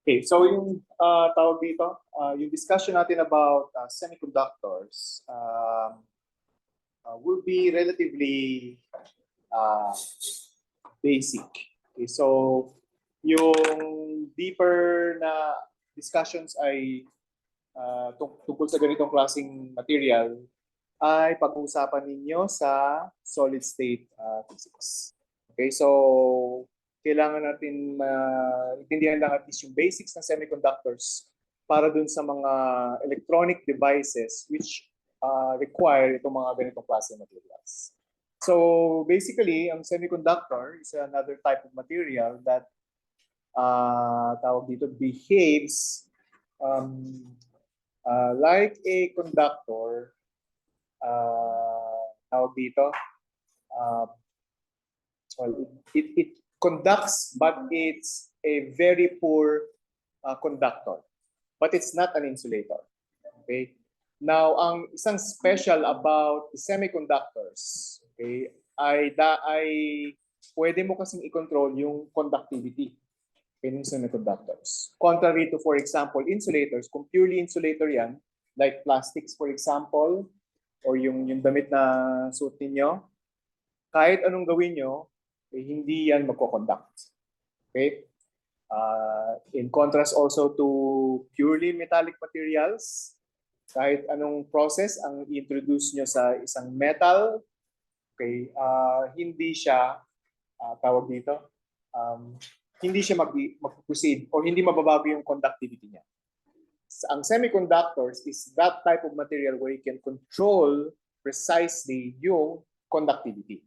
Okay, so yung tawag dito, yung discussion natin about semiconductors will be relatively uh, basic. Okay, so yung deeper na discussions ay tungkol sa ganitong klaseng material ay pag-uusapan ninyo sa solid state physics. Okay, so kailangan natin intindihan lang at least yung basics ng semiconductors para dun sa mga electronic devices which require itong mga ganitong klase materials. So basically, ang semiconductor is another type of material that tawag dito behaves like a conductor. Tawag dito, well, it conducts, but it's a very poor conductor. But it's not an insulator. Okay? Now, ang isang special about the semiconductors, okay, ay pwede mo kasing i-control yung conductivity in semiconductors. Contrary to, for example, insulators, kung purely insulator yan, like plastics, for example, or yung damit na suit ninyo, kahit anong gawin nyo, eh, hindi yan magko-conduct. Okay? In contrast also to purely metallic materials, kahit anong process ang i-introduce nyo sa isang metal, okay, hindi siya, tawag dito, hindi siya mag-proceed or hindi mababago yung conductivity niya. Ang semiconductors is that type of material where you can control precisely yung conductivity.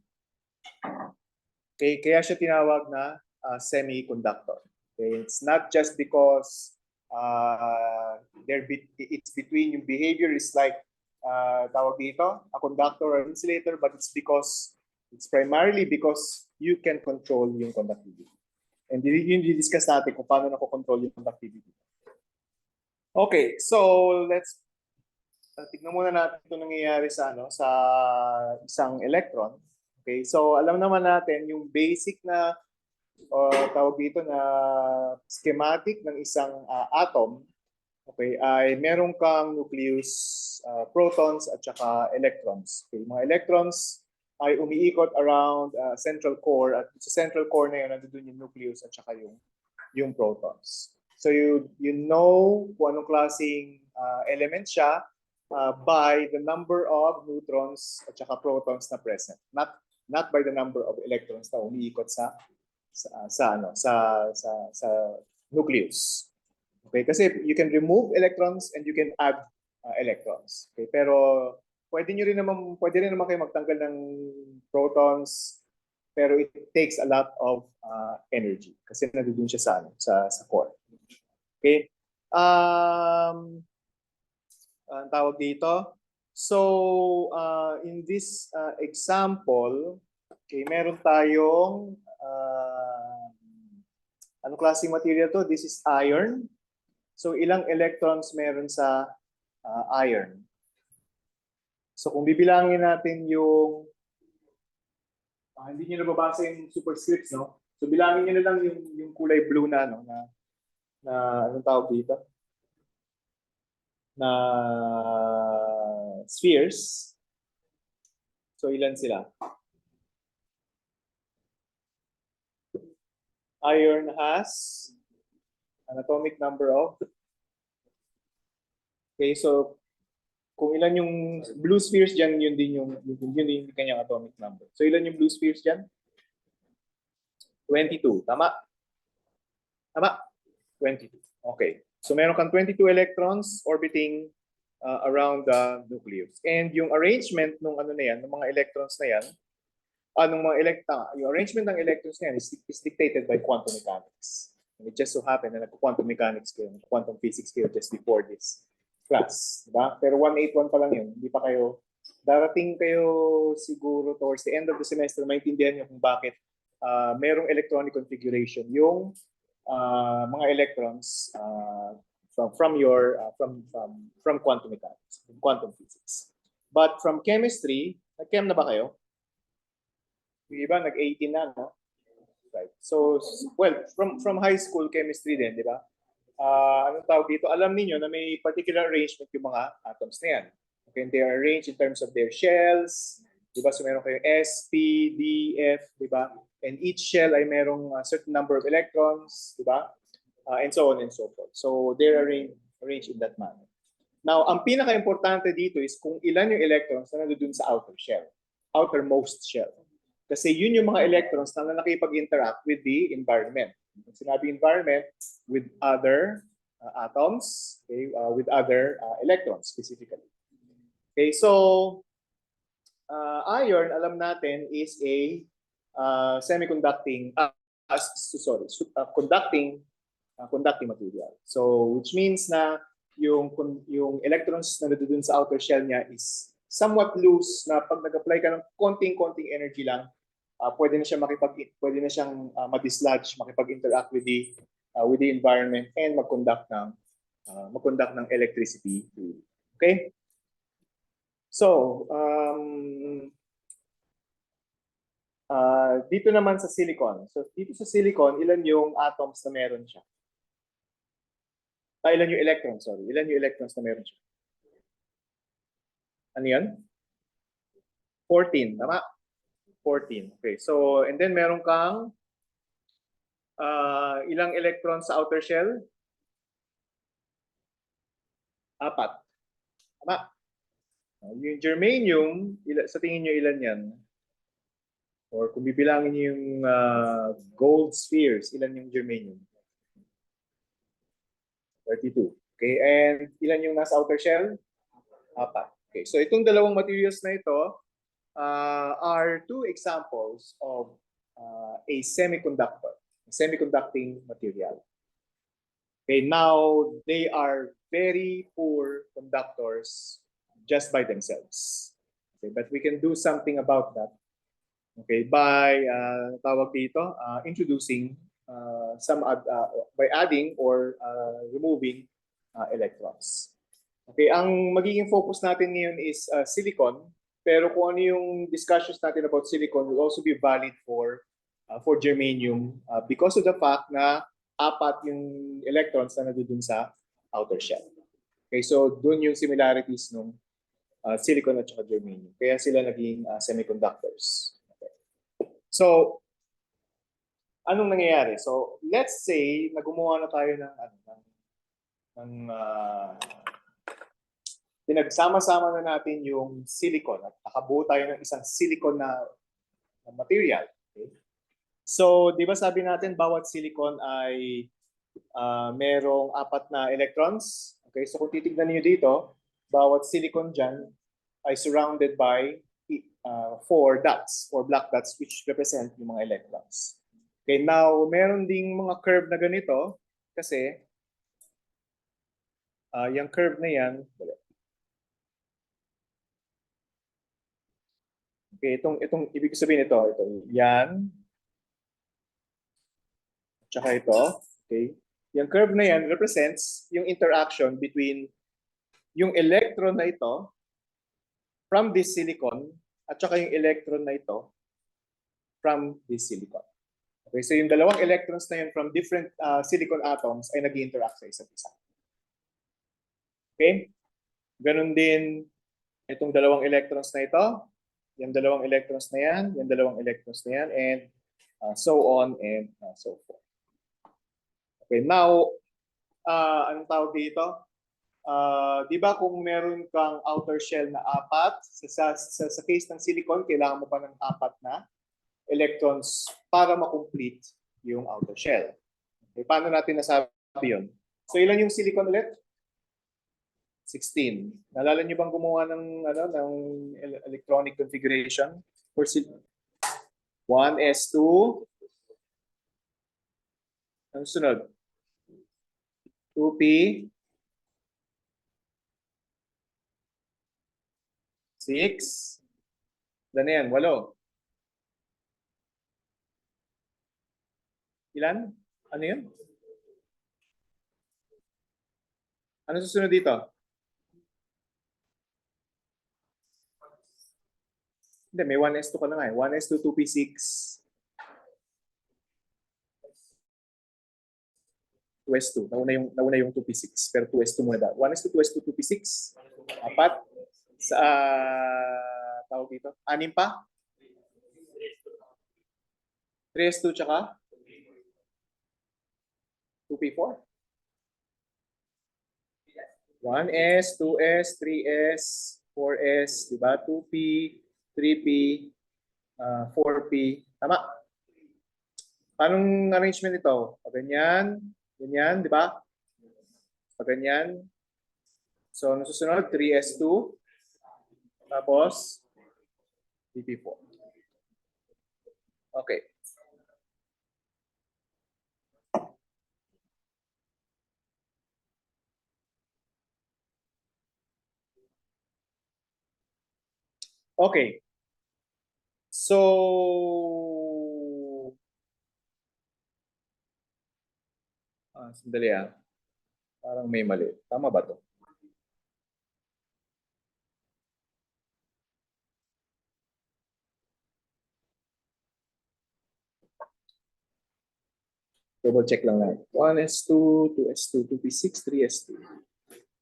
Okay, kaya siya tinawag na semiconductor. Okay, it's not just because it's between yung behavior is like tawag dito, a conductor or insulator, but it's primarily because you can control yung conductivity. And yun discuss natin kung paano nako-control yung conductivity. Okay, so let's tignan muna natin ito nangyayari sa sa isang electron. Okay, so alam naman natin yung basic na tawag dito na schematic ng isang atom. Okay, ay meron kang nucleus, protons at saka electrons. Okay, mga electrons ay umiikot around central core at sa central core na yun nandoon yung nucleus at saka yung protons. So you know kung anong klaseng element siya by the number of neutrons at saka protons na present, not by the number of electrons na umiikot sa nucleus. Okay, kasi you can remove electrons and you can add electrons. Okay, pero pwede rin naman kayo magtanggal ng protons, pero it takes a lot of energy kasi nandoon siya sa core. Okay? Ang tawag dito. So, in this example, okay, meron tayong anong klaseng material to? This is iron. So, ilang electrons meron sa iron? So, kung bibilangin natin yung hindi niyo nababasa yung superscripts, no? So, bilangin niyo na lang yung kulay blue na, no? Na anong tawag dito? Na spheres. So, ilan sila? Iron has an atomic number of. Okay, so kung ilan yung blue spheres dyan, yun din yung kanyang atomic number. So, ilan yung blue spheres dyan? 22. Tama? Tama? 22. Okay. So, meron kang 22 electrons orbiting around the nucleus. And yung arrangement ng ng mga electrons na yan, yung arrangement ng electrons na yan is dictated by quantum mechanics. And it just so happened na nag-quantum mechanics kayo, quantum physics kayo just before this class. Diba? Pero 181 pa lang yun. Hindi pa kayo, darating kayo siguro towards the end of the semester, maintindihan nyo kung bakit merong electronic configuration yung mga electrons from quantum mechanics, from quantum physics. But from chemistry, nag-chem na ba kayo? Yung iba, nag-18 na, no? Right. So, well, from high school chemistry din, di ba? anong tawag dito? Alam niyo na may particular arrangement yung mga atoms na yan. Okay, they are arranged in terms of their shells. Diba? So meron kayong S, P, D, F, diba? And each shell ay merong certain number of electrons, diba? And so on and so forth. So they're arranged in that manner. Now, ang pinaka-importante dito is kung ilan yung electrons na nandoon sa outer shell, outermost shell. Kasi yun yung mga electrons na nakipag-interact with the environment. Sinabi environment, with other atoms, okay, with other electrons specifically. Okay, so iron, alam natin, is a semiconducting, conducting material. So, which means na yung electrons na doon sa outer shell niya is somewhat loose na pag nag-apply ka ng konting energy lang, pwede na siyang ma-dislodge, makipag-interact with the environment and mag-conduct ng electricity. Okay? So, dito naman sa silicon. So, dito sa silicon, ilan yung atoms na meron siya? Ilan yung electrons, sorry. Ilan yung electrons na meron siya? Ano yan? 14, tama? 14. Okay, so, and then meron kang ilang electrons sa outer shell? 4. Tama? Yung germanium, sa tingin nyo ilan yan? Or kung bibilangin nyo yung gold spheres, ilan yung germanium? 32. Okay, and ilan yung nasa outer shell? 4. Okay, so itong dalawang materials na ito are two examples of a semiconducting material. Okay, now they are very poor conductors just by themselves. Okay, but we can do something about that. Okay, by tawag dito, introducing by adding or removing electrons. Okay, ang magiging focus natin ngayon is silicon, pero kung ano yung discussions natin about silicon will also be valid for germanium because of the fact na 4 yung electrons na nandoon sa outer shell. Okay, so doon yung similarities ng silicon at saka germanium. Kaya sila naging semiconductors. Okay. So, anong nangyayari? So, let's say na gumawa na tayo ng pinagsama-sama na natin yung silicon at nakabuo tayo ng isang silicon na material. Okay? So, di ba sabi natin bawat silicon ay merong 4 na electrons. Okay, so kung titignan niyo dito, bawat silicon dyan ay surrounded by 4 black dots which represent yung mga electrons. Okay, now meron ding mga curve na ganito kasi yung curve na yan, okay, itong ibig sabihin ito yan, tsaka ito, okay. Yung curve na yan represents yung interaction between yung electron na ito from this silicon at saka yung electron na ito from this silicon. Okay, so yung dalawang electrons na yun from different silicon atoms ay nag-interact sa isa't isa. Okay? Ganon din itong dalawang electrons na ito, yung dalawang electrons na yan, yung dalawang electrons na yan, and so on and so forth. Okay, now, anong tawag dito? Di ba kung meron kang outer shell na 4, sa case ng silicon, kailangan mo pa ng 4 na electrons para ma-complete yung outer shell. Okay, paano natin nasabi yun? So, ilan yung silicon ulit? 16. Nalala niyo bang gumawa ng electronic configuration for silicon? 1s2. Ang sunod? 2p. 6. Ilan na yan? 8. Ilan? Ano yun? Ano susunod dito? Hindi, may 1s2 ka na nga eh. 1s2, 2p6. 2s2. Nauna yung 2p6. Pero 2s2 muna daw. 1s2, 2s2, 2p6. Apat. Sa, tawag dito. 6 pa? 3s2 tsaka 2p4. 1s, 2s, 3s, 4s, diba? 2p, 3p, 4p. Tama? Anong arrangement ito? Ganyan, ganyan, di ba? Ganyan. So, nasusunod, 3s2, tapos 3p4. Okay. Okay. So, sandali ah. Parang may mali. Tama ba to? Double check lang natin. 1s2, 2s2, 2p6, 3s2.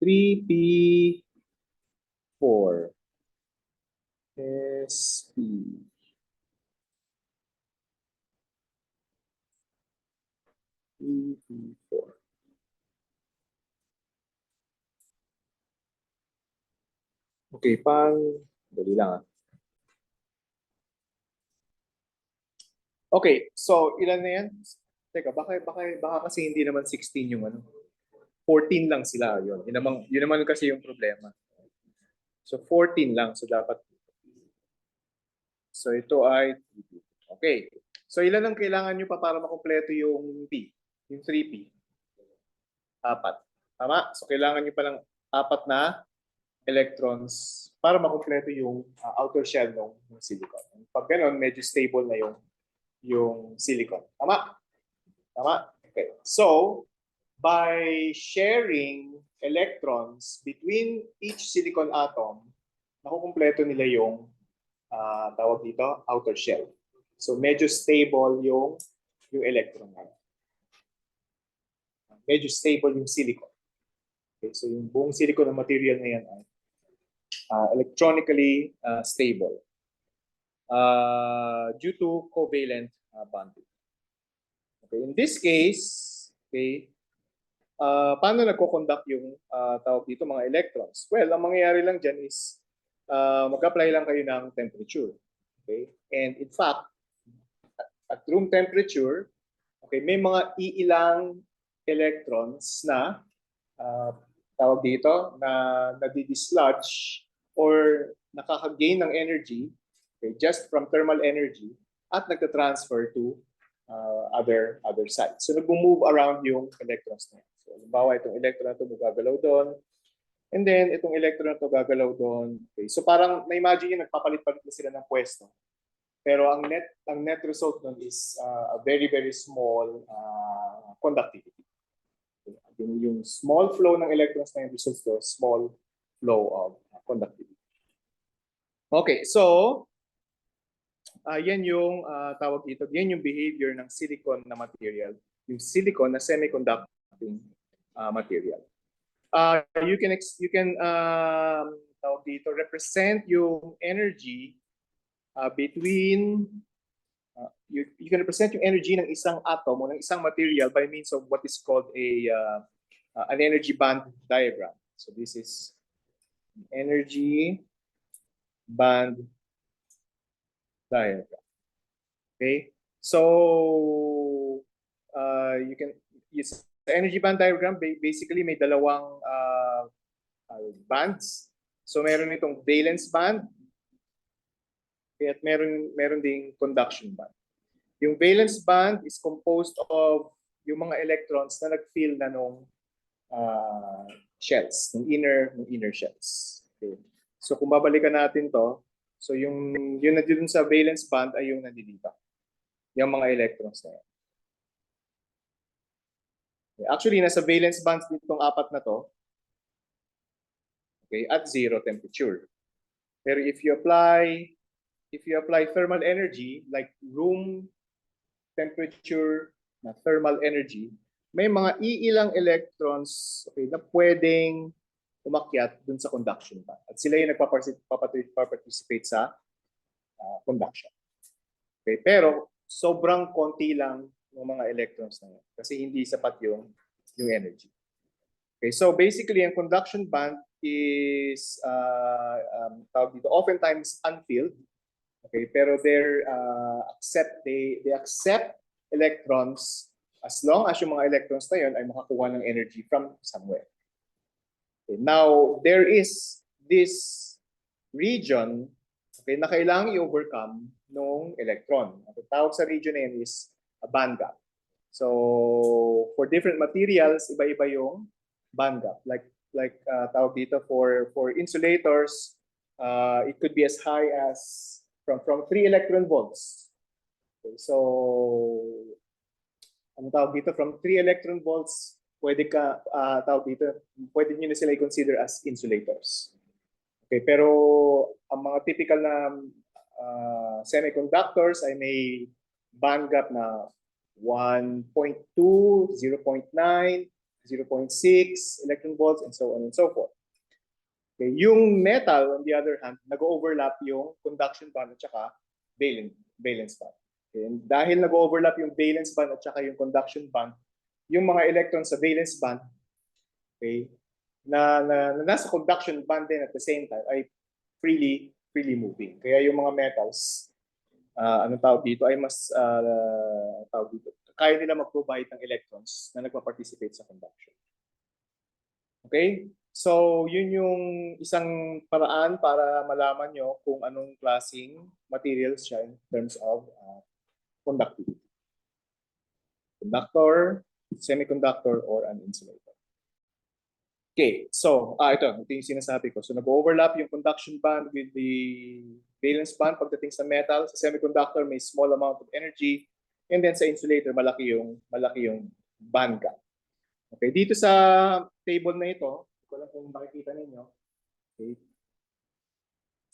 3p4. SP. EP4. Okay, dali lang ah. Okay, so ilan na yan? Teka, baka kasi hindi naman 16 yung ano. 14 lang sila, yun. Yun naman kasi yung problema. So 14 lang, so dapat. So ito ay, okay. So ilan ang kailangan nyo pa para makumpleto yung P? Yung 3P? 4. Tama? So kailangan nyo pa ng 4 na electrons para makumpleto yung outer shell ng silicon. Pag ganun, medyo stable na yung silicon. Tama? Tama? Okay. So, by sharing electrons between each silicon atom, nakukumpleto nila yung tawag dito, outer shell. So, medyo stable yung electron. Medyo stable yung silicon. Okay, so, yung buong silicon na material na yan ay electronically stable due to covalent bonding. Okay, in this case, okay, paano nagko-conduct yung tawag dito mga electrons? Well, ang mangyayari lang dyan is mag-apply lang kayo ng temperature. Okay? And in fact, at room temperature, okay, may mga iilang electrons na tawag dito na nadi-dislodge or nakaka-gain ng energy, okay, just from thermal energy at nagta-transfer to other sites. So nag-move around yung electrons na. So halimbawa itong electron na ito magagalaw doon. And then itong electron na ito gagalaw doon. Okay. So parang na-imagine nyo nagpapalit-palit na sila ng pwesto. Pero ang net result nun is a very, very small conductivity. Okay. Yung small flow ng electrons na yung results to small flow of conductivity. Okay, so yan yung tawag dito, yan yung behavior ng silicon na material, yung silicon na semiconducting material. You can tawag dito, represent yung energy between you can represent yung energy ng isang atom o ng isang material by means of what is called an energy band diagram. So this is energy band diagram. Okay, so you can use the energy band diagram. Basically, may dalawang bands. So meron itong valence band at meron ding conduction band. Yung valence band is composed of yung mga electrons na nag-fill na nung shells, ng inner shells. Okay. So kung babalikan natin to, so yung nandito sa valence band ay yung nandito. Yung mga electrons na yan. Okay. Actually, nasa valence bands ditong 4 na to, okay, at 0 temperature. Pero if you apply thermal energy, like room temperature na thermal energy, may mga iilang electrons, okay, na pwedeng umakyat dun sa conduction band. At sila yung nagpa-participate sa conduction. Okay, pero sobrang konti lang ng mga electrons na yun kasi hindi sapat yung energy. Okay, so basically, ang conduction band is tawag dito, oftentimes unfilled. Okay, pero they accept electrons as long as yung mga electrons na yun ay makakuha ng energy from somewhere. Okay, now, there is this region, okay, na kailangan i-overcome ng electron. Ang tawag sa region na yun is a bandgap. So, for different materials, iba-iba yung bandgap. Like tawag dito for insulators, it could be as high as from 3 electron volts. Okay, so, ang tawag dito, from 3 electron volts, pwede niyo na sila i-consider as insulators. Okay, pero ang mga typical na semiconductors ay may bandgap na 1.2, 0.9, 0.6 electron volts, and so on and so forth. Okay, yung metal, on the other hand, nag-overlap yung conduction band at saka valence band. Okay, and dahil nag-overlap yung valence band at saka yung conduction band, yung mga electrons sa valence band, okay, na nasa conduction band din at the same time ay freely moving. Kaya yung mga metals, anong tawag dito, ay mas tawag dito, kaya nila mag-provide ng electrons na nagpa-participate sa conduction. Okay? So, yun yung isang paraan para malaman nyo kung anong klaseng materials siya in terms of conductivity. Conductor, semiconductor, or an insulator. Okay, so ito yung sinasabi ko. So nag-overlap yung conduction band with the valence band pagdating sa metal. Sa semiconductor may small amount of energy, and then sa insulator malaki yung band gap. Okay, dito sa table na ito, ko lang kung makikita ninyo. Okay.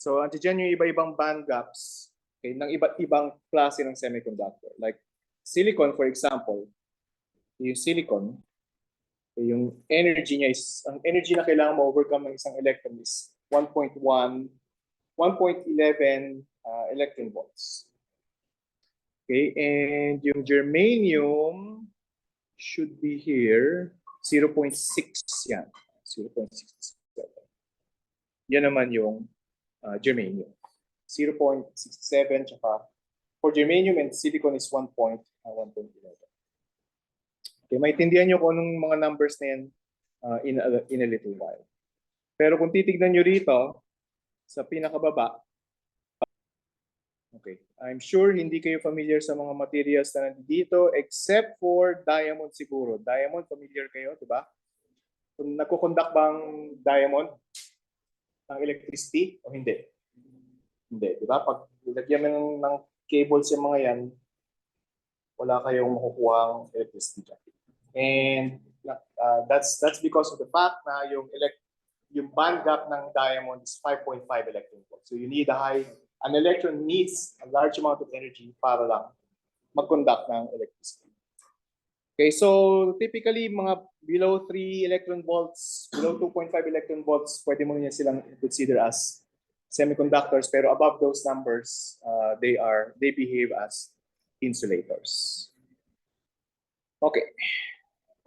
So andiyan yung iba-ibang band gaps, okay, ng iba't ibang klase ng semiconductor. Like silicon, for example, yung silicon, yung energy niya is, ang energy na kailangan ma-overcome ng isang electron is 1.11 electron volts. Okay, and yung germanium should be here, 0.6 yan. 0.67. Yan naman yung germanium. 0.67, tsaka for germanium and silicon is 1.11. Okay, maintindihan nyo kung anong mga numbers na yan in a little while. Pero kung titignan nyo rito, sa pinakababa, okay, I'm sure hindi kayo familiar sa mga materials na nandito except for diamond siguro. Diamond, familiar kayo, di ba? Kung nagko-conduct bang diamond ng electricity o hindi? Hindi, di ba? Pag lagyan mo ng cables yung mga yan, wala kayong makukuha ng electricity dyan. And that's because of the fact na yung band gap ng diamond is 5.5 electron volts. So you need an electron needs a large amount of energy para lang mag-conduct ng electricity. Okay, so typically mga below 3 electron volts, below 2.5 electron volts, pwede mo niya silang consider as semiconductors, pero above those numbers, they behave as insulators. Okay.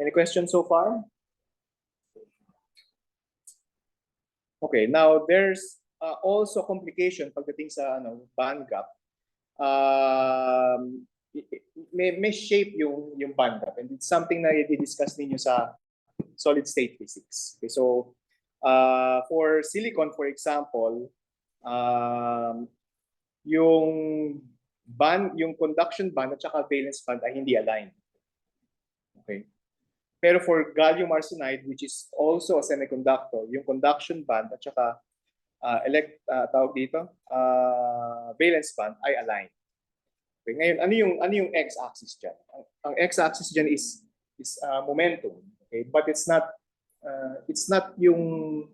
Any questions so far? Okay, now there's also complication pagdating sa band gap. May shape yung band gap, and it's something na i-discuss ninyo sa solid state physics. Okay, so for silicon, for example, yung conduction band at saka valence band ay hindi aligned. Okay. Pero for gallium arsenide, which is also a semiconductor, yung conduction band at saka tawag dito, valence band ay aligned. Okay, ngayon, ano yung x-axis dyan? Ang x-axis dyan is momentum. Okay, but it's not yung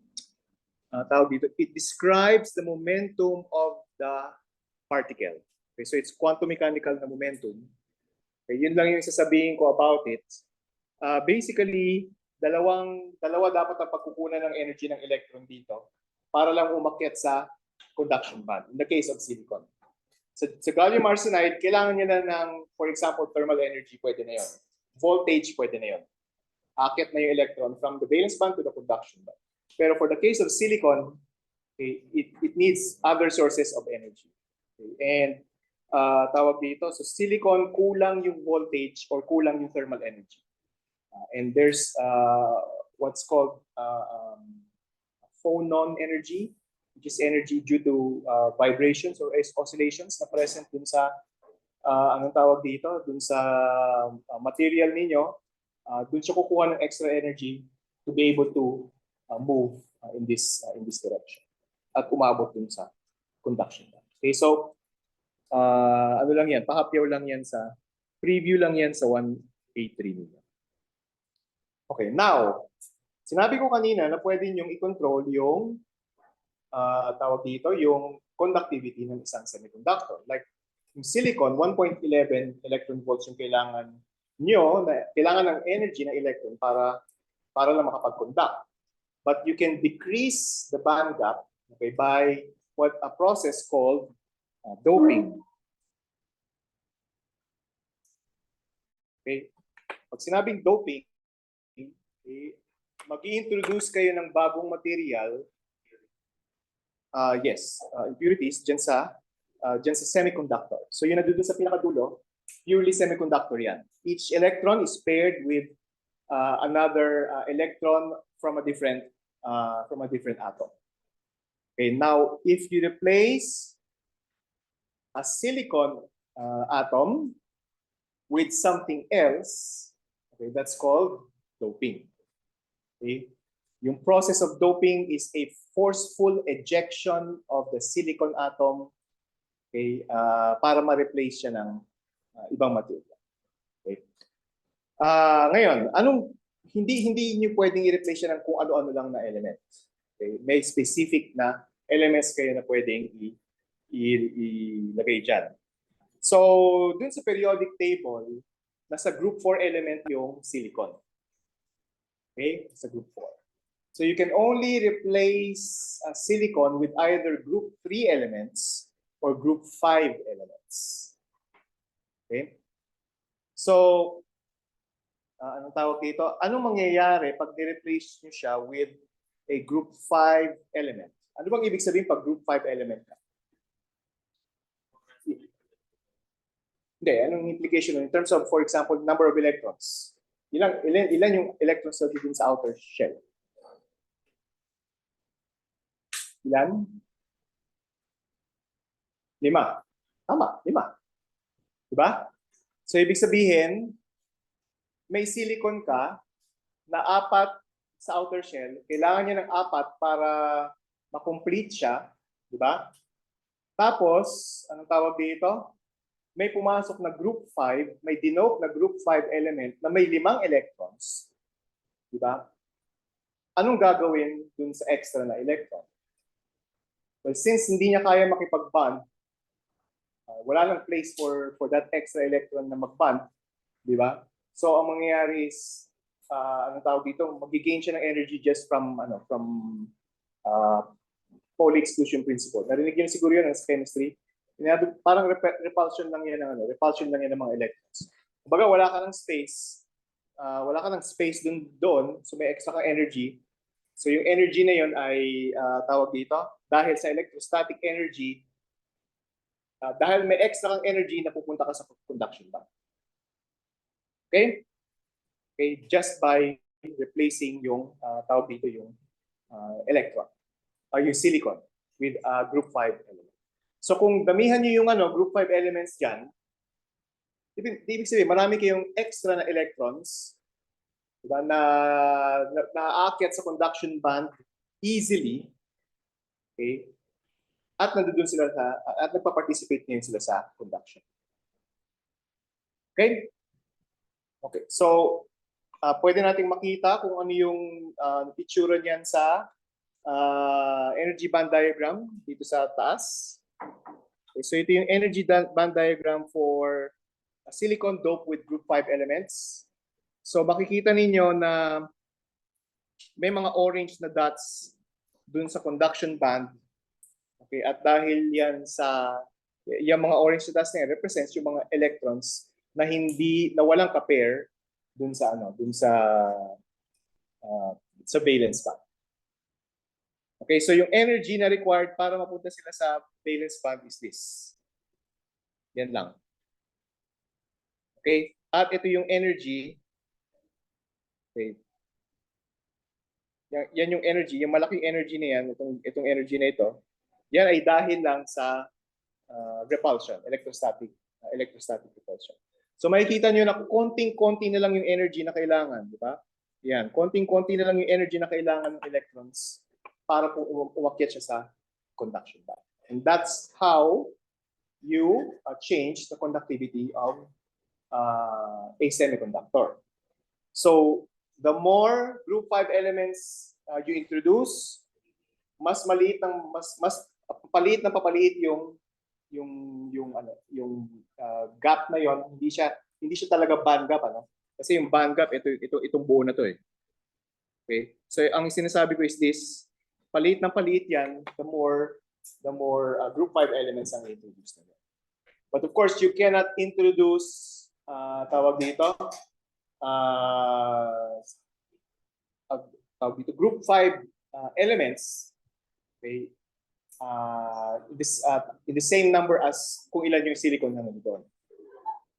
tawag dito. It describes the momentum of the particle. Okay, so it's quantum mechanical na momentum. Okay, yun lang yung sasabihin ko about it. Basically, dalawa dapat ang pagkukunan ng energy ng electron dito para lang umakyat sa conduction band in the case of silicon. Sa gallium arsenide, kailangan niya na ng, for example, thermal energy, pwede na yun. Voltage, pwede na yun. Akyat na yung electron from the valence band to the conduction band. Pero for the case of silicon, it needs other sources of energy. And tawag dito, so silicon, kulang yung voltage or kulang yung thermal energy. And there's what's called phonon energy, which is energy due to vibrations or oscillations na present dun sa anong tawag dito, dun sa material ninyo, dun siya kukuha ng extra energy to be able to move in this direction at umabot dun sa conduction. Okay, so ano lang yan, pahapyaw lang yan sa preview lang yan sa 183 ninyo. Okay, now sinabi ko kanina na pwede niyong i-control yung tawag dito, yung conductivity ng isang semiconductor. Like yung silicon, 1.11 electron volts yung kailangan nyo, kailangan ng energy ng electron para lang makapag-conduct. But you can decrease the band gap, okay, by a process called doping. Okay. Pag sinabing doping, okay, mag-i-introduce kayo ng bagong material, impurities dyan sa semiconductor. So yun na doon sa pinakadulo, purely semiconductor yan. Each electron is paired with another electron from a different atom. Okay, now if you replace a silicon atom with something else, okay, that's called doping. Okay? Yung process of doping is a forceful ejection of the silicon atom, okay, para ma-replace siya ng ibang material. Okay? Ngayon, hindi niyo pwedeng i-replace siya ng kung ano-ano lang na elements. Okay? May specific na elements kayo na pwedeng ilagay dyan. So, dun sa periodic table, nasa group 4 element yung silicon. Okay? Sa group 4. So you can only replace silicon with either group 3 elements or group 5 elements. Okay? So, anong tawag dito? Anong mangyayari pag ni-replace nyo siya with a group 5 element? Ano bang ibig sabihin pag group 5 element ka? Hindi, anong implication in terms of, for example, number of electrons? Ilan yung electrons na dito sa outer shell? Ilan? 5. Tama, 5. Diba? So, ibig sabihin, may silicon ka na 4 sa outer shell. Kailangan niya ng 4 para ma-complete siya. Diba? Tapos, anong tawag dito? May pumasok na group 5, may denote na group 5 element na may 5 electrons. Diba? Anong gagawin dun sa extra na electron? Well, since hindi niya kaya makipag-bond, wala nang place for that extra electron na mag-bond, di ba? So ang mangyayari is anong tawag dito, mag-gain siya ng energy just from Pauli exclusion principle. Narinig niyo siguro yun sa chemistry. Parang repulsion lang yan ng mga electrons. Kumbaga wala ka ng space, doon, so may extra kang energy. So yung energy na yun ay tawag dito, dahil sa electrostatic energy, dahil may extra kang energy na pupunta ka sa conduction band. Okay? Okay, just by replacing yung tawag dito yung electron, yung silicon with group 5 element. So kung damihan niyo yung group 5 elements diyan, ibig sabihin marami kayong extra na electrons, diba, na naaakyat sa conduction band easily. Okay? At nandoon sila at nagpa-participate ngayon sila sa conduction. Okay? Okay. So pwede nating makita kung ano yung itsura niyan sa energy band diagram dito sa taas. Okay, so ito yung energy band diagram for silicon dope with group 5 elements. So makikita ninyo na may mga orange na dots dun sa conduction band. Okay, at dahil yan sa yung mga orange na dots na yan represents yung mga electrons na walang ka-pair dun sa valence band. Okay, so yung energy na required para mapunta sila sa valence band is this. Yan lang. Okay, at ito yung energy. Okay. Yan yung energy, yung malaking energy na yan, itong energy na ito, yan ay dahil lang sa repulsion, electrostatic repulsion. So makikita nyo na konting-konti na lang yung energy na kailangan, di ba? Yan, konting-konti na lang yung energy na kailangan ng electrons para po umakyat siya sa conduction band. And that's how you change the conductivity of a semiconductor. So the more group 5 elements you introduce, mas papaliit yung gap na yon. Hindi siya talaga bandgap, ano? Kasi yung bandgap itong buo na to eh. Okay? So ang sinasabi ko is this, palit yan, the more group 5 elements ang introduce na yan. But of course, you cannot introduce tawag dito group 5 elements, okay, in the same number as kung ilan yung silicon na nandun.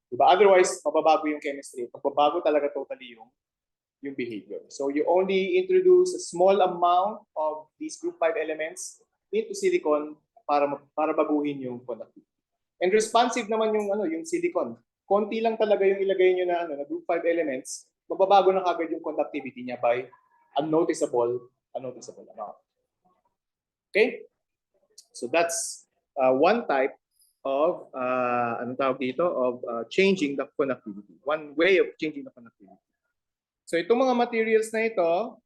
Diba? Otherwise, mababago yung chemistry. Mababago talaga totally yung behavior. So you only introduce a small amount of these group 5 elements into silicon para baguhin yung conductivity. And responsive naman yung silicon. Konti lang talaga yung ilagay nyo na group 5 elements, mababago na kagad yung conductivity niya by unnoticeable amount. Okay? So that's one type of changing the conductivity. One way of changing the conductivity. So itong mga materials na ito,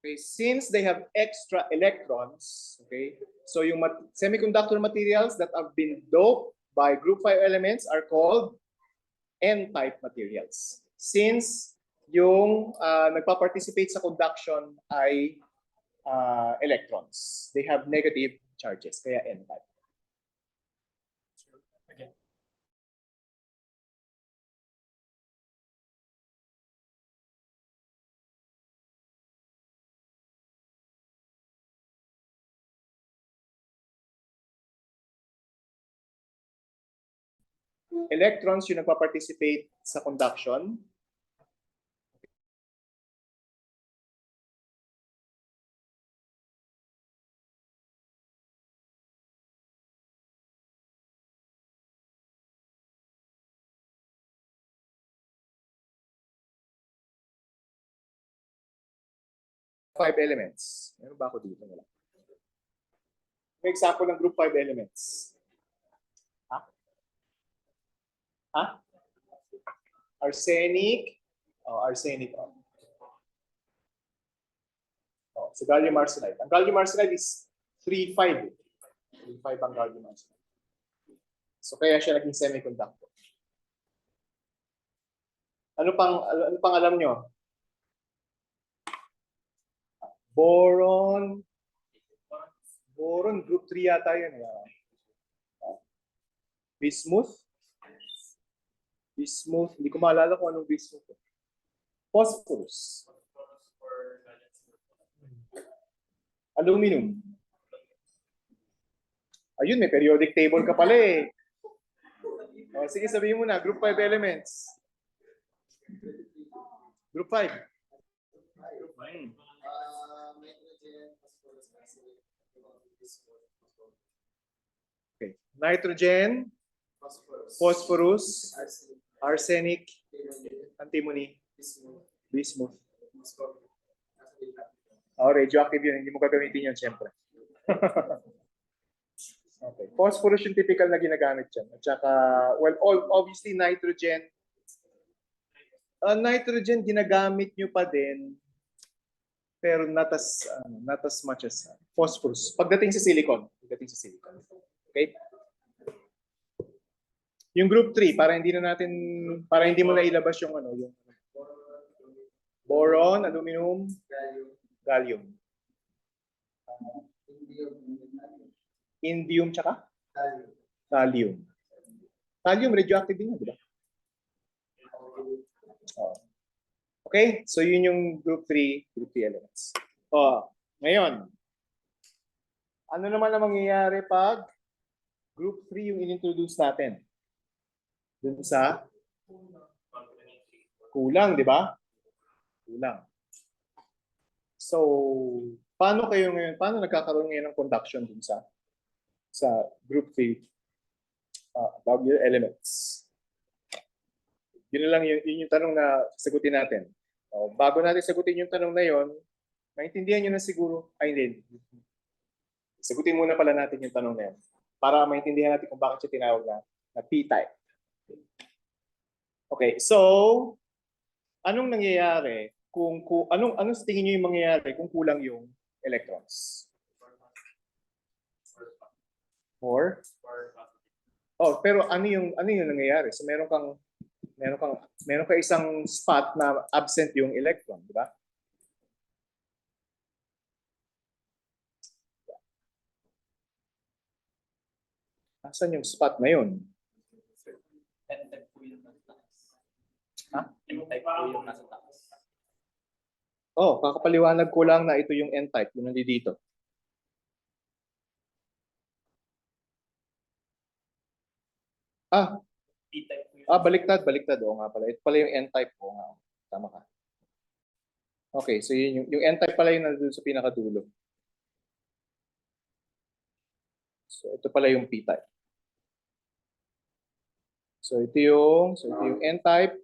okay, since they have extra electrons, okay, so yung semiconductor materials that have been doped by group 5 elements are called N-type materials. Since yung nagpa-participate sa conduction ay electrons. They have negative charges, kaya N-type. Again. Electrons yung nagpa-participate sa conduction. Five elements. Meron ba ako dito? May example ng group 5 elements. Ha? Arsenic. Arsenic. So gallium arsenide. Ang gallium arsenide is 3,5. 3,5 ang gallium arsenide. So kaya siya naging semiconductor. Ano pang alam nyo? Boron. Boron, group 3 yata yun. Bismuth. Bismuth. Hindi ko maalala kung anong bismuth. Phosphorus. Aluminum. Ayun, may periodic table ka pala eh. Sige, sabihin mo na. Group 5 elements. Group 5. Okay. Nitrogen, phosphorus, arsenic, antimony, bismuth. Radioactive yun. Hindi mo gagamitin yun, siyempre. Okay. Phosphorus yung typical na ginagamit dyan. At saka, well, obviously, nitrogen. Nitrogen, ginagamit nyo pa din. Pero not as much as phosphorus. Pagdating sa silicon. Okay? Yung group 3, para hindi mo na ilabas yung Boron, aluminum, gallium. Indium tsaka? Thallium. Thallium radioactive din, di ba? Oh. Okay, so yun yung group 3 elements. Oh, ngayon, ano naman ang mangyayari pag group 3 yung inintroduce natin? Dun sa kulang, di ba? Kulang. So, paano kayo ngayon, paano nagkakaroon ngayon ng conduction dun sa group 3 elements? Yun lang yung tanong na sagutin natin. Bago natin sagutin yung tanong na yon, maintindihan nyo na siguro, ay hindi. Sagutin muna pala natin yung tanong na yan para maintindihan natin kung bakit siya tinawag na P-type. Okay, so anong nangyayari anong sa tingin niyo yung mangyayari kung kulang yung electrons? Or pero ano yung nangyayari? So meron ka isang spot na absent yung electron, di ba? Asan yung spot na yun? N-type po yung nasa taas. Ha? N-type po yung nasa taas. Oh, kakapaliwanag ko lang na ito yung N-type, yung nandito. P-type po yung baliktad. Oo nga pala. Ito pala yung N-type. Oo nga. Tama ka. Okay, so yun yung N-type pala yung nandun sa pinakadulo. So ito pala yung P-type. So ito yung N-type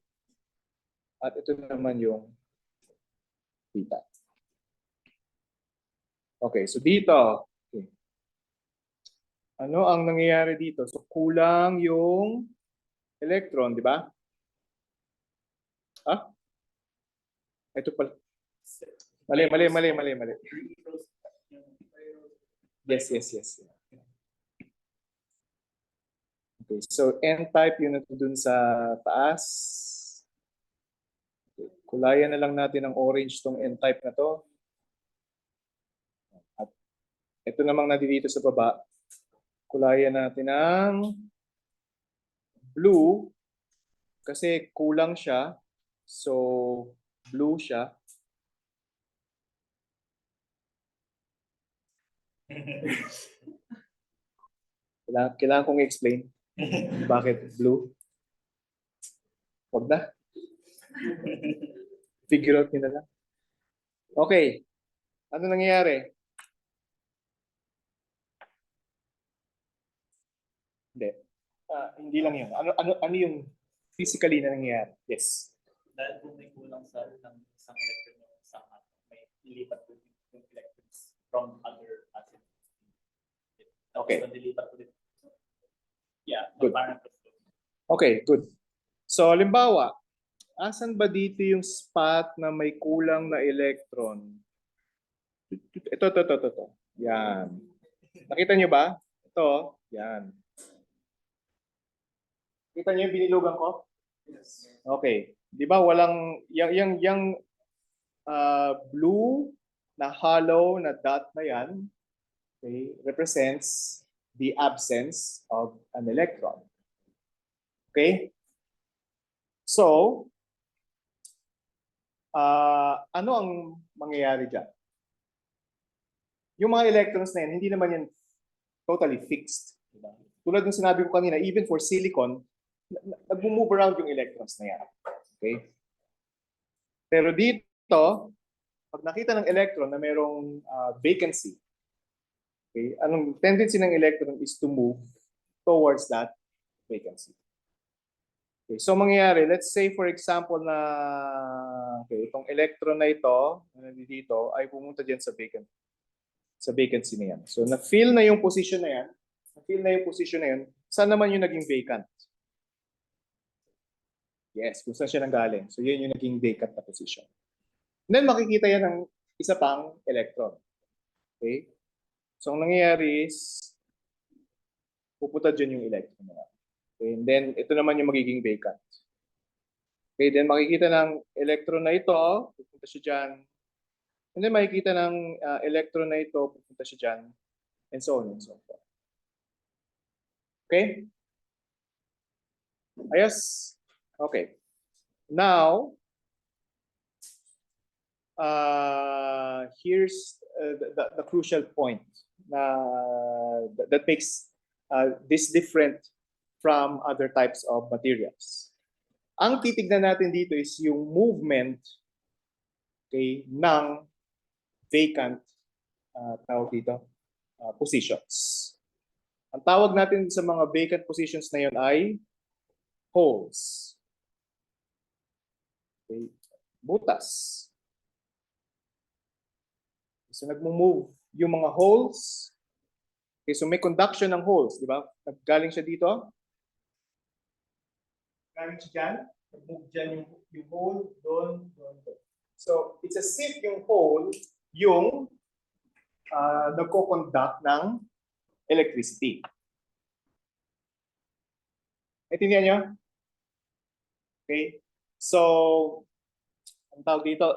at ito naman yung P-type. Okay, so dito, okay. Ano ang nangyayari dito? So kulang yung electron, di ba? Ito pala. Mali. Yes. Okay, so N-type yung nandun sa taas. Okay, kulayan na lang natin ng orange tong N-type na to. At ito namang nandito sa baba. Kulayan natin ng blue kasi kulang siya. So blue siya. Kailangan kong i-explain bakit blue. Huwag na. Figure out nyo na lang. Okay. Ano nangyayari? Hindi. Hindi lang yun. Ano yung physically na nangyayari? Yes. Dahil kung may kulang sa isang electron o isang atom, may ilipat po yung electrons from other atoms. Okay. So, dilipat po dito. Yeah. Good. Okay, good. So, halimbawa, asan ba dito yung spot na may kulang na electron? Ito. Yan. Nakita nyo ba? Ito. Yan. Kita nyo yung binilugan ko? Yes. Okay. Di ba walang, yung blue na hollow na dot na yan, okay, represents the absence of an electron. Okay? So, ano ang mangyayari dyan? Yung mga electrons na yan, hindi naman yan totally fixed. Diba? Tulad ng sinabi ko kanina, even for silicon, nag-move around yung electrons na yan. Okay? Pero dito, pag nakita ng electron na mayroong vacancy, okay, anong tendency ng electron is to move towards that vacancy. Okay, so mangyayari, let's say for example na itong electron na ito, na dito, ay pumunta dyan sa vacancy na yan. So na-fill na yung position na yan, saan naman yung naging vacant? Yes, kung saan siya nanggaling. So yun yung naging vacant na position. And then makikita yan ng isa pang electron. Okay? So ang nangyayari is, pupunta dyan yung electron na yan. Okay? And then ito naman yung magiging vacant. Okay, then makikita ng electron na ito, pupunta siya dyan. And then makikita ng electron na ito, pupunta siya dyan. And so on and so forth. Okay? Ayos? Okay. Now, here's the crucial point that makes this different from other types of materials. Ang titignan natin dito is yung movement, okay, ng vacant tawag dito, positions. Ang tawag natin sa mga vacant positions na yun ay holes. Okay. Butas. So nagmo-move yung mga holes. Okay, so may conduction ng holes, di ba? Naggaling siya dito. Galing siya dyan. Nag-move dyan yung hole, doon. So it's as if yung hole, yung nagko-conduct ng electricity. Naintindihan nyo? Okay. So, ang tawag dito,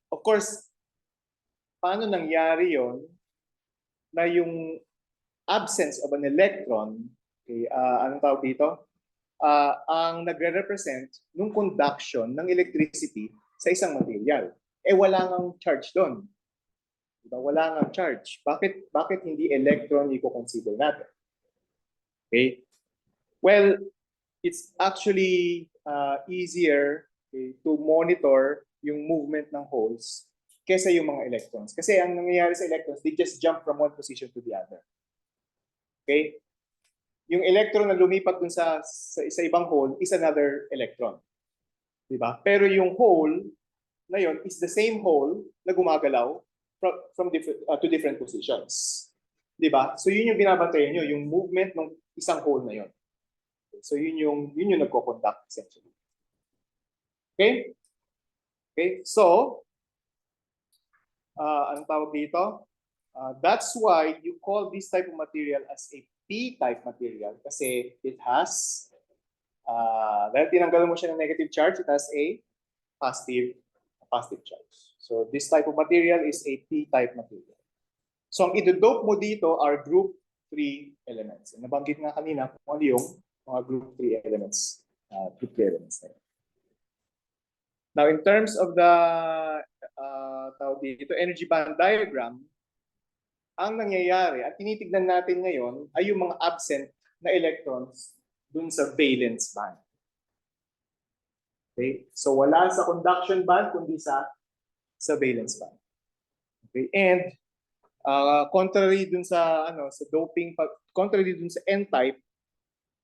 of course, paano nangyari yon na yung absence of an electron, okay, anong tawag dito? Ang nagre-represent ng conduction ng electricity sa isang material. Eh wala ngang charge doon. Diba? Wala ngang charge. Bakit hindi electron i-consider natin? Okay? Well, it's actually easier, okay, to monitor yung movement ng holes kesa yung mga electrons. Kasi ang nangyayari sa electrons, they just jump from one position to the other. Okay? Yung electron na lumipat dun sa ibang hole is another electron. Diba? Pero yung hole na yun is the same hole na gumagalaw from to different positions. Diba? So yun yung binabantayan nyo, yung movement ng isang hole na yun. So yun yung nagko-conduct essentially. Okay? Okay, so anong tawag dito? That's why you call this type of material as a P-type material kasi it has, dahil tinanggalan mo siya ng negative charge, it has a positive charge. So this type of material is a P-type material. So ang idodope mo dito are group 3 elements. Nabanggit nga kanina kung ano yung mga group 3 elements. Now in terms of the tawag dito, energy band diagram, ang nangyayari at tinitignan natin ngayon ay yung mga absent na electrons dun sa valence band. Okay? So wala sa conduction band kundi sa valence band. Okay? And contrary dun sa sa doping, contrary dun sa n-type,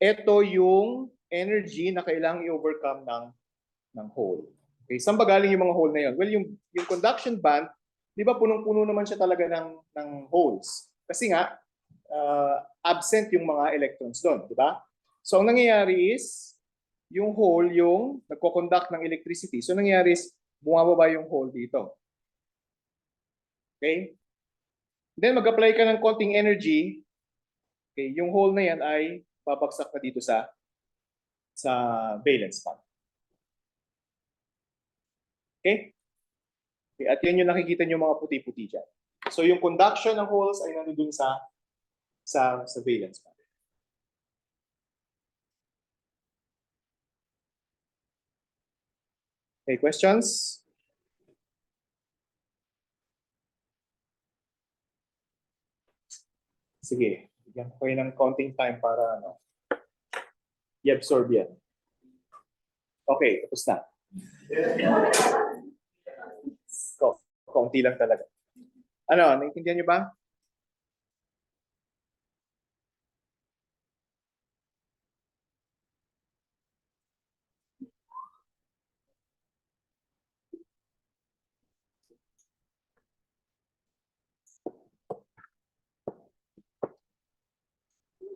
ito yung energy na kailangang i-overcome ng hole. Okay, saan ba galing yung mga hole na yun? Well, yung conduction band, di ba punong-puno naman siya talaga ng holes. Kasi nga, absent yung mga electrons doon, di ba? So, ang nangyayari is, yung hole yung nagko-conduct ng electricity. So, nangyayari is, bumababa yung hole dito. Okay? Then, mag-apply ka ng konting energy. Okay, yung hole na yan ay babagsak na dito sa valence band. Okay? Okay? At yan yung nakikita nyo mga puti-puti dyan. So yung conduction ng holes ay nandun sa valence band. Okay, questions? Sige, bigyan ko kayo ng counting time para i-absorb yan. Okay, tapos na. Kaunti lang talaga. Naintindihan niyo ba?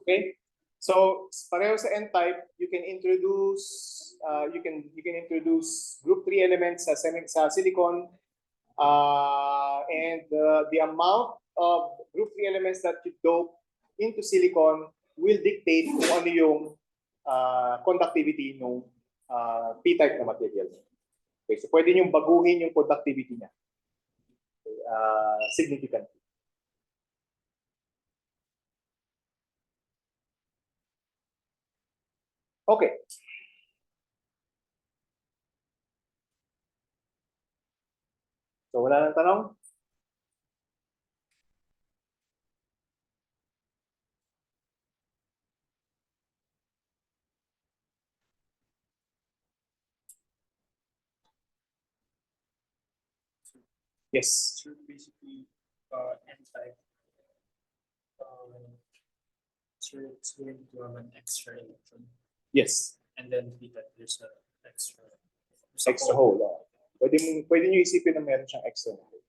Okay? So, pareho sa n-type, you can introduce group 3 elements sa silicon, and the amount of group 3 elements that you dope into silicon will dictate kung ano yung conductivity ng P-type na material. Okay, so pwede nyo baguhin yung conductivity niya. Okay, significantly. Okay. So wala nang tanong? Yes. So basically, N-type, so it's going to have an extra electron. Yes. And then P-type, there's an extra. Extra hole. Pwede nyo isipin na meron siyang extra hole.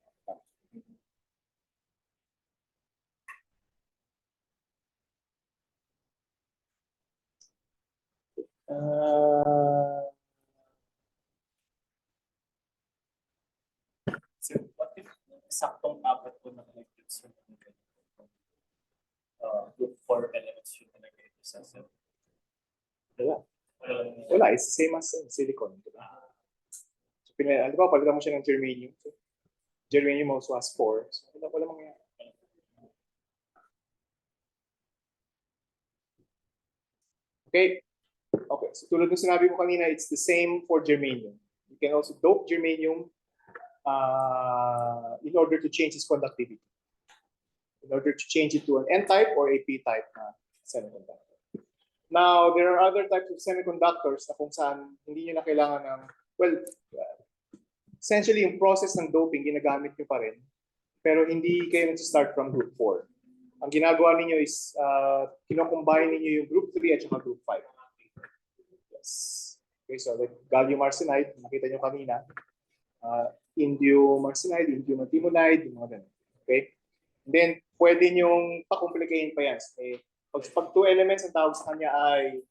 So what if saktong apat po ng electrons yung group 4 elements yung nalagay sa cell? Wala. Wala. It's the same as silicon. Diba? So, di ba, palitan mo siya ng germanium. So, germanium also has 4. So, wala mangyayari. Okay. Okay. So, tulad ng sinabi ko kanina, it's the same for germanium. You can also dope germanium in order to change its conductivity. In order to change it to an N-type or a P-type semiconductor. Now, there are other types of semiconductors na kung saan hindi nyo na kailangan ng, well, essentially yung process ng doping ginagamit nyo pa rin, pero hindi kayo nag-start from group 4. Ang ginagawa ninyo is, kinocombine ninyo yung group 3 at saka group 5. Yes. Okay, so like gallium arsenide, nakita nyo kanina, indium arsenide, indium antimonide, yung mga ganun. Okay? And then, pwede nyong pa-complicatein pa yan. Okay? Pag 2 elements, ang tawag sa kanya ay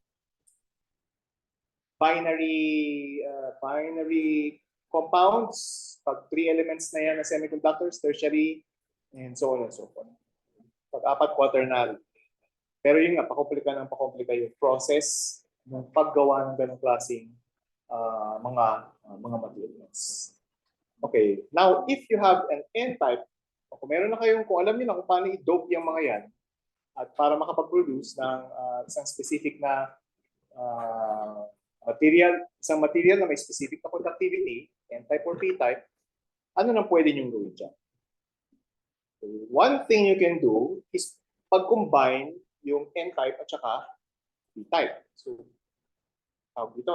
binary compounds. Pag 3 elements na yan na semiconductors, tertiary, and so on and so forth. Pag 4, quaternary. Pero yun nga, pa-complica yung process ng paggawa ng ganong klaseng mga materials. Okay, now if you have an N-type, kung meron na kayong, kung alam niyo na kung paano i-dope yung mga yan, at para makapag-produce ng isang specific na isang material na may specific na conductivity, N-type or P-type, ano nang pwede niyong gawin dyan? So, one thing you can do is pag-combine yung N-type at saka P-type. So, dito,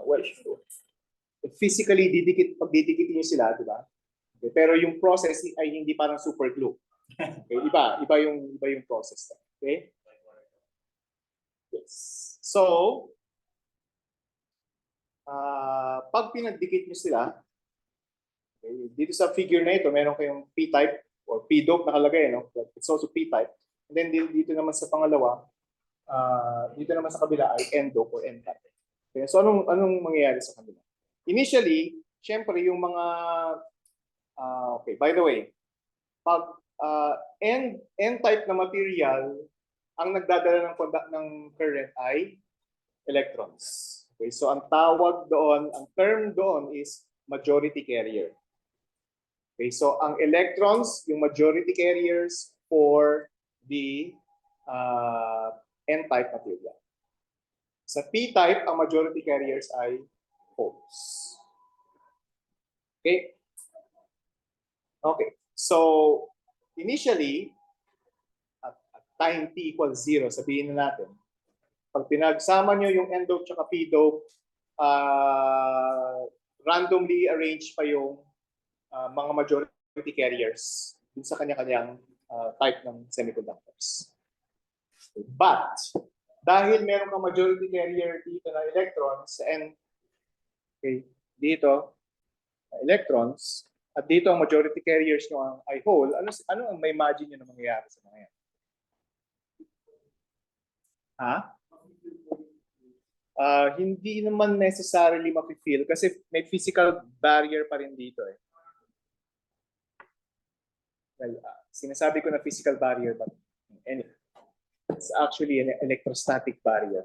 well, physically, pag-didikitin nyo sila, di ba? Okay, pero yung process ay hindi parang super glue. Okay, iba yung process. Okay? Yes. So, pag pinagdikit nyo sila, okay, dito sa figure na ito, meron kayong P-type or P-dope nakalagay, no? It's also P-type. And then dito naman sa pangalawa, dito naman sa kabila ay N-dope or N-type. Okay, so anong mangyayari sa kanila? Initially, syempre yung mga okay, by the way, pag N-type na material, ang nagdadala ng current ay electrons. Okay, so ang tawag doon, ang term doon is majority carrier. Okay, so ang electrons, yung majority carriers for the N-type material. Sa P-type, ang majority carriers ay holes. Okay? Okay, so initially, at time t equals 0, sabihin na natin, pag pinagsama nyo yung N-dope at P-dope, randomly arrange pa yung mga majority carriers dun sa kanya-kanyang type ng semiconductors. But, dahil meron kang majority carrier dito na electrons, and okay, dito, electrons, at dito ang majority carriers nyo ang ay hole, ano ang may imagine nyo na mangyayari sa mga yan? Ha? Hindi naman necessarily mapi-feel kasi may physical barrier pa rin dito eh. Well, sinasabi ko na physical barrier, but anyway, it's actually an electrostatic barrier.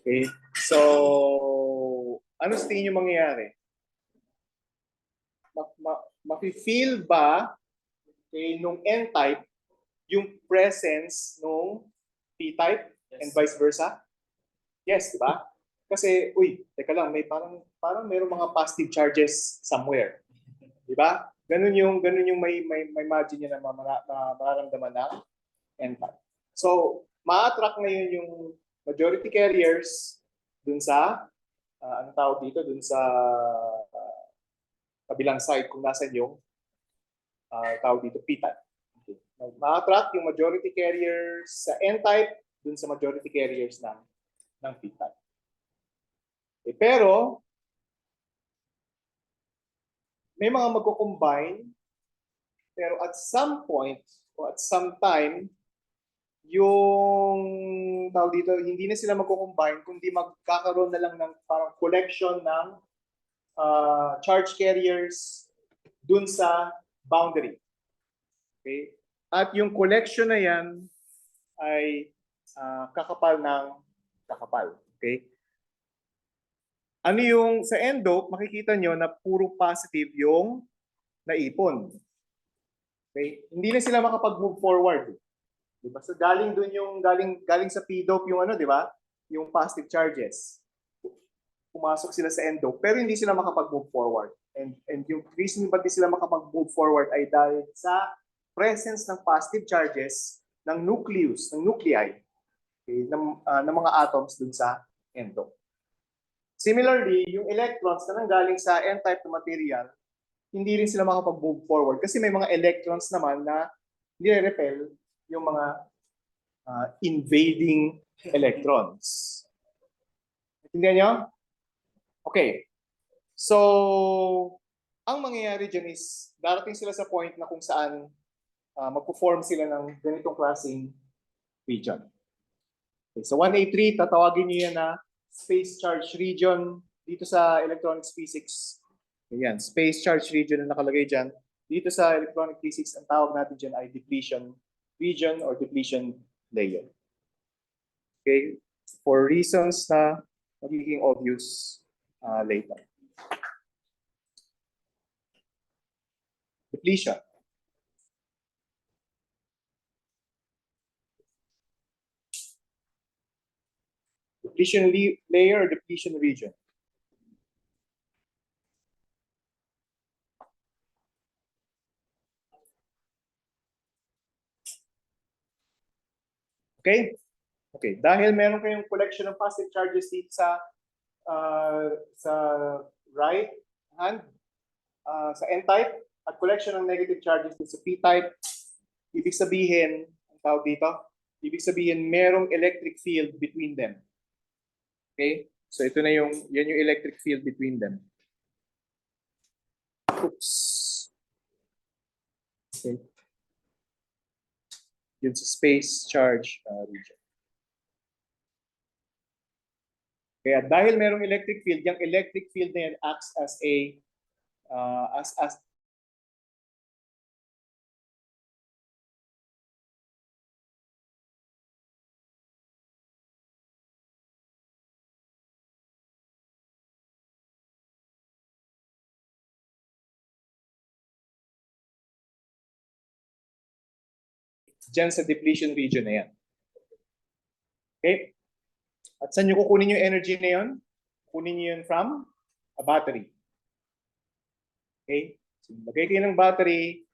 Okay? So, ano sa tingin nyo mangyayari? Mafe-feel ba nung N-type yung presence nung P-type and vice versa? Yes, di ba? Kasi, teka lang, may parang mayroong mga positive charges somewhere. Di ba? Ganun yung may margin niya na mararamdaman ng N-type. So, ma-attract ngayon yung majority carriers dun sa anong tawag dito, dun sa kabilang side kung nasan yung tawag dito, P-type. Okay. Ma-attract yung majority carriers sa N-type dun sa majority carriers ng P-type. Okay. Pero, may mga magko-combine, pero at some point o at some time, yung tawag dito, hindi na sila magko-combine, kundi magkakaroon na lang ng parang collection ng charge carriers dun sa boundary. Okay? At yung collection na yan ay kakapal ng kakapal. Okay? Ano yung sa endo, makikita nyo na puro positive yung naipon. Okay? Hindi na sila makapag-move forward. Diba? So galing dun yung galing sa p-dope yung ano, di ba? Yung positive charges. Pumasok sila sa endo, pero hindi sila makapag-move forward. And yung reason ba't di sila makapag-move forward ay dahil sa presence ng positive charges ng nucleus, ng nuclei, okay, ng mga atoms dun sa endo. Similarly, yung electrons na nanggaling sa N-type na material, hindi rin sila makapag-move forward kasi may mga electrons naman na nire-repel yung mga invading electrons. Intindihan nyo? Okay. So, ang mangyayari dyan is darating sila sa point na kung saan magpo-form sila ng ganitong klaseng region. Okay, so 183, tatawagin nyo yan na space charge region dito sa electronics physics. Ayan, space charge region na nakalagay dyan. Dito sa electronic physics, ang tawag natin dyan ay depletion region or depletion layer. Okay? For reasons na magiging obvious later. Depletion. Depletion layer or depletion region. Okay? Okay. Dahil meron kayong collection ng positive charges dito sa right hand, sa N-type, at collection ng negative charges dito sa P-type, ibig sabihin, ang tawag dito, ibig sabihin merong electric field between them. Okay? So ito na yan yung electric field between them. Oops. Okay. Yun sa space charge region. Kaya dahil merong electric field, yung electric field na yan acts as a dyan sa depletion region na yan. Okay? At saan nyo kukunin yung energy na yun? Kunin nyo yun from a battery. Okay? So, lagay kayo ng battery,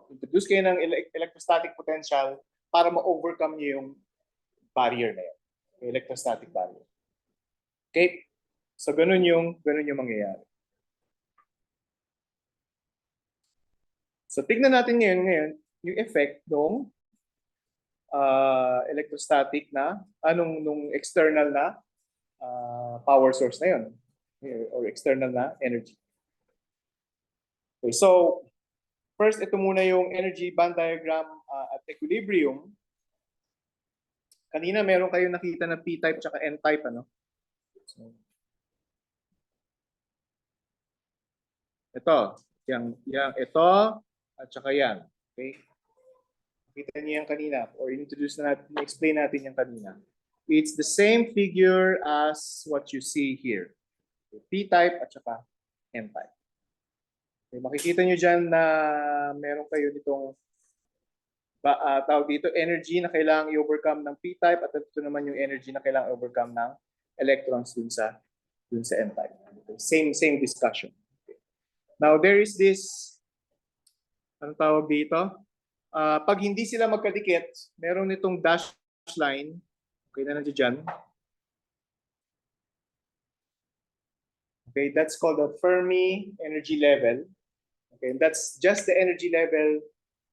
introduce kayo ng electrostatic potential para ma-overcome nyo yung barrier na yun. Yung electrostatic barrier. Okay? So, ganun yung mangyayari. So, tignan natin ngayon yung effect ng electrostatic na, nung external na power source na yun, or external na energy. Okay, so, first, ito muna yung energy band diagram at equilibrium. Kanina, meron kayong nakita na P-type at N-type, ano? So, ito, ito, at saka yan. Okay? Kita niyo yan kanina or introduce na natin, explain natin yan kanina. it's the same figure as what you see here. P-type at saka N-type. Okay, makikita nyo dyan na meron kayo nitong tawag dito, energy na kailangang i-overcome ng P-type at ito naman yung energy na kailangang i-overcome ng electrons dun sa N-type. Same discussion. Okay. Now, there is this, anong tawag dito? Pag hindi sila magkadikit, meron nitong dash line. Okay, na nandiyan dyan. Okay, that's called the Fermi energy level. Okay, and that's just the energy level,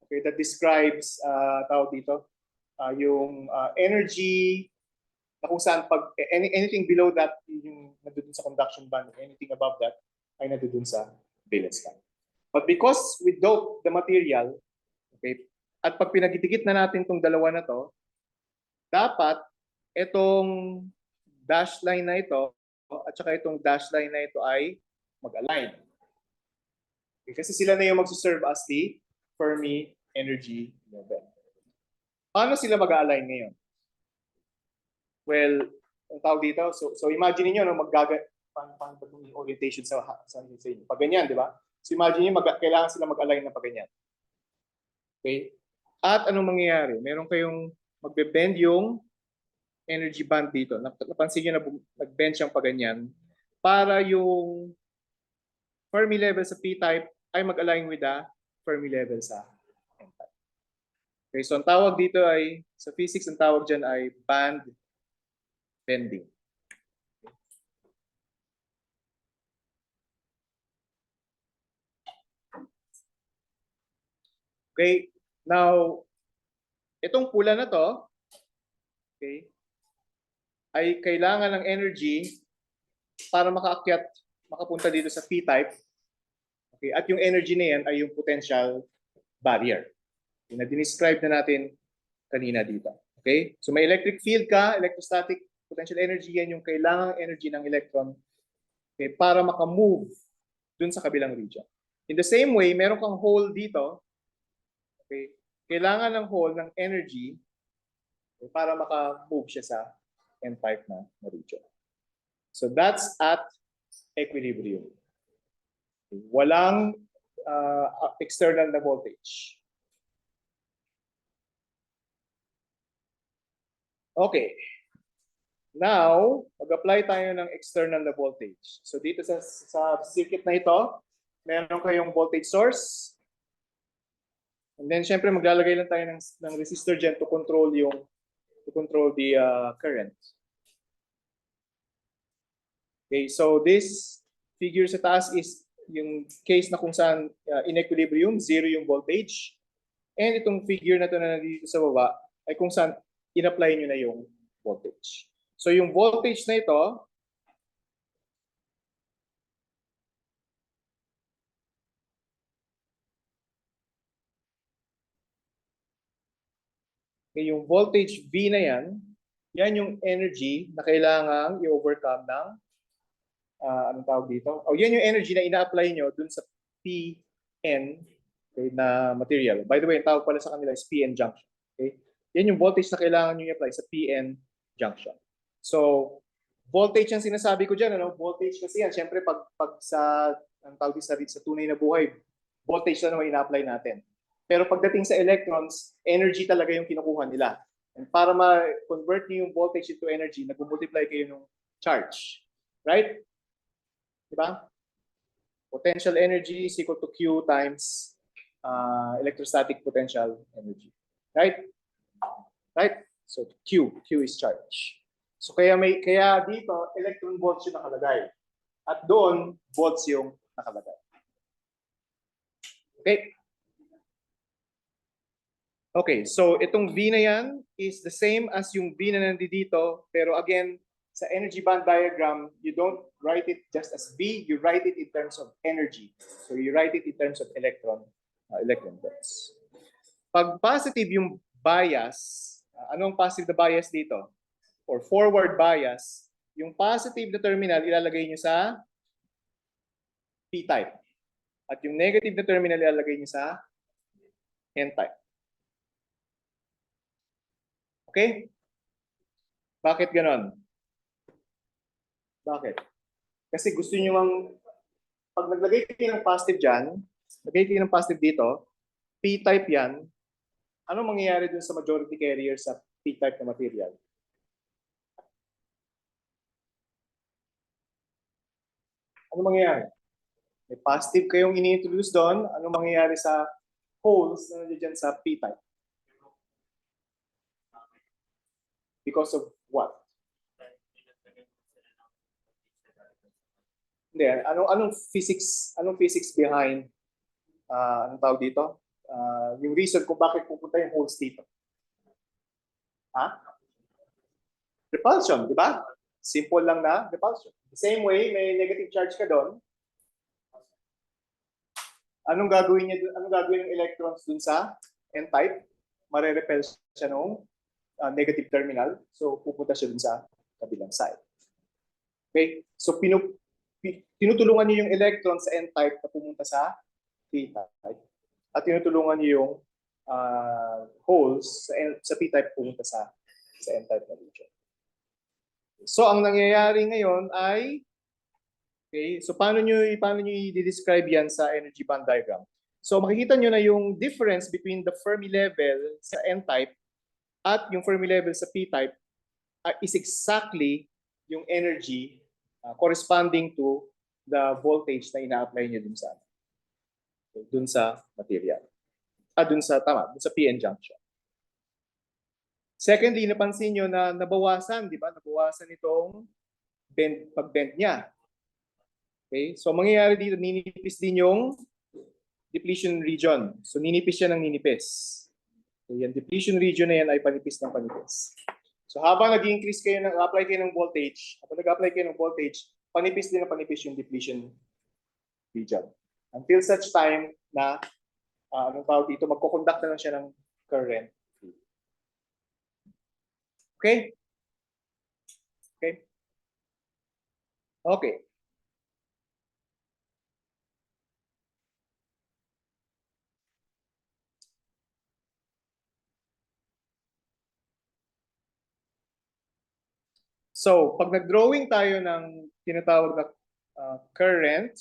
okay, that describes tawag dito, yung energy na kung saan pag anything below that yung nandoon sa conduction band, anything above that ay nandoon sa valence band. But because we dope the material, okay, at pag pinagdikit na natin tong dalawa na to, dapat itong dash line na ito at saka itong dash line na ito ay mag-align. Okay, kasi sila na yung magsuserve as the Fermi energy level. Paano sila mag-align ngayon? Well, ang tawag dito, so imagine niyo no, paano yung orientation sa inyo. Pag ganyan, di ba? So imagine niyo kailangan sila mag-align na pag ganyan. Okay? At anong mangyayari? Meron kayong magbe-bend yung energy band dito. Napansin niyo na nag-bend siyang pag ganyan para yung Fermi level sa P-type ay mag-align with the Fermi level sa N-type. Okay, so ang tawag dito ay, sa physics, ang tawag dyan ay band bending. Okay, now, itong pula na to, okay, ay kailangan ng energy para makaakyat, makapunta dito sa P-type. Okay, at yung energy na yan ay yung potential barrier. Yung na-describe na natin kanina dito. Okay? So may electric field ka, electrostatic potential energy, yan yung kailangang energy ng electron, okay, para makamove dun sa kabilang region. In the same way, meron kang hole dito. Okay? Kailangan ng hole ng energy, okay, para makamove siya sa N-type na region. So that's at equilibrium. Walang external na voltage. Okay. Now, mag-apply tayo ng external na voltage. So dito sa circuit na ito, meron kayong voltage source. And then syempre maglalagay lang tayo ng resistor dyan to control the current. Okay, so this figure sa taas is yung case na kung saan in equilibrium, zero yung voltage. And itong figure na ito na nandito sa baba ay kung saan in-apply nyo na yung voltage. So yung voltage na ito, okay, yung voltage V na yan yung energy na kailangang i-overcome ng anong tawag dito? Oh, yan yung energy na ina-apply nyo dun sa PN, okay, na material. By the way, ang tawag pala sa kanila is PN junction. Okay? Yan yung voltage na kailangan nyo i-apply sa PN junction. So, voltage yung sinasabi ko dyan. Ano? Voltage kasi yan. Siyempre, pag sa, ang tawag sa tunay na buhay, voltage na naman ina-apply natin. Pero pagdating sa electrons, energy talaga yung kinukuha nila. And para ma-convert nyo yung voltage into energy, nag-multiply kayo ng charge. Right? Diba? Potential energy is equal to Q times electrostatic potential energy. Right? Right? So Q is charge. So kaya dito electron volts yung nakalagay. At doon volts yung nakalagay. Okay? Okay, so itong V na yan is the same as yung V na nandito, pero again, sa energy band diagram, you don't write it just as V, you write it in terms of energy. So you write it in terms of electron volts. Pag positive yung bias, anong positive na bias dito? Or forward bias, yung positive na terminal ilalagay nyo sa P-type. At yung negative na terminal ilalagay nyo sa N-type. Okay? Bakit ganon? Bakit? Kasi gusto nyo pag naglagay kayo ng positive dyan, lagay kayo ng positive dito, P-type yan, ano mangyayari dun sa majority carrier sa P-type na material? Ano mangyayari? May positive kayong ini-introduce doon, ano mangyayari sa holes na nandiyan sa P-type? Because of what? Hindi, anong physics behind anong tawag dito? Yung reason kung bakit pupunta yung holes dito. Ha? Repulsion, di ba? Simple lang na repulsion. The same way, may negative charge ka doon. Anong gagawin niya doon? Anong gagawin ng electrons dun sa n-type? Mare-repel siya nung negative terminal. So, pupunta siya dun sa kabilang side. Okay? So, tinutulungan niyo yung electron sa n-type na pumunta sa p-type. At tinutulungan niyo yung holes sa p-type pumunta sa n-type na region. So, ang nangyayari ngayon ay, okay, so paano niyo i-describe yan sa energy band diagram? So, makikita niyo na yung difference between the Fermi level sa n-type at yung Fermi level sa p-type is exactly yung energy corresponding to the voltage na ina-apply niyo dun sa material. Dun sa PN junction. Secondly, napansin nyo na nabawasan, di ba? Nabawasan itong pag-bend niya. Okay? So, mangyayari dito, ninipis din yung depletion region. So, ninipis siya ng ninipis. So, yung depletion region na yan ay panipis ng panipis. So, habang nag-increase kayo, nag-apply kayo ng voltage, panipis din ng panipis yung depletion region. Until such time na, anong tawag dito, magkukonduct na lang siya ng current. Okay? Okay? Okay. So, pag nag-drawing tayo ng tinatawag na current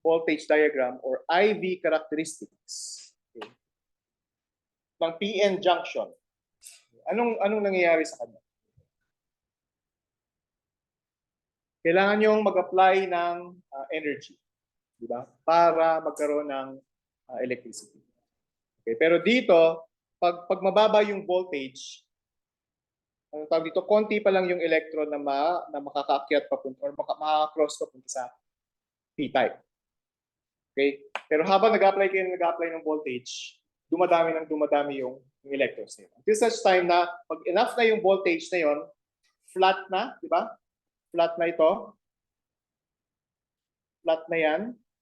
voltage diagram or IV characteristics, okay, ng PN junction, anong nangyayari sa kanya? Kailangan nyo mag-apply ng energy, di ba? Para magkaroon ng electricity. Okay, pero dito, pag mababa yung voltage, ang tawag dito, konti pa lang yung electron na makakaakyat papunta or makaka-cross papunta sa P-type. Okay? Pero habang nag-apply ng voltage, dumadami yung electrons na yun. Until such time na pag enough na yung voltage na yun, flat na, di ba? Flat na ito. Flat na yan.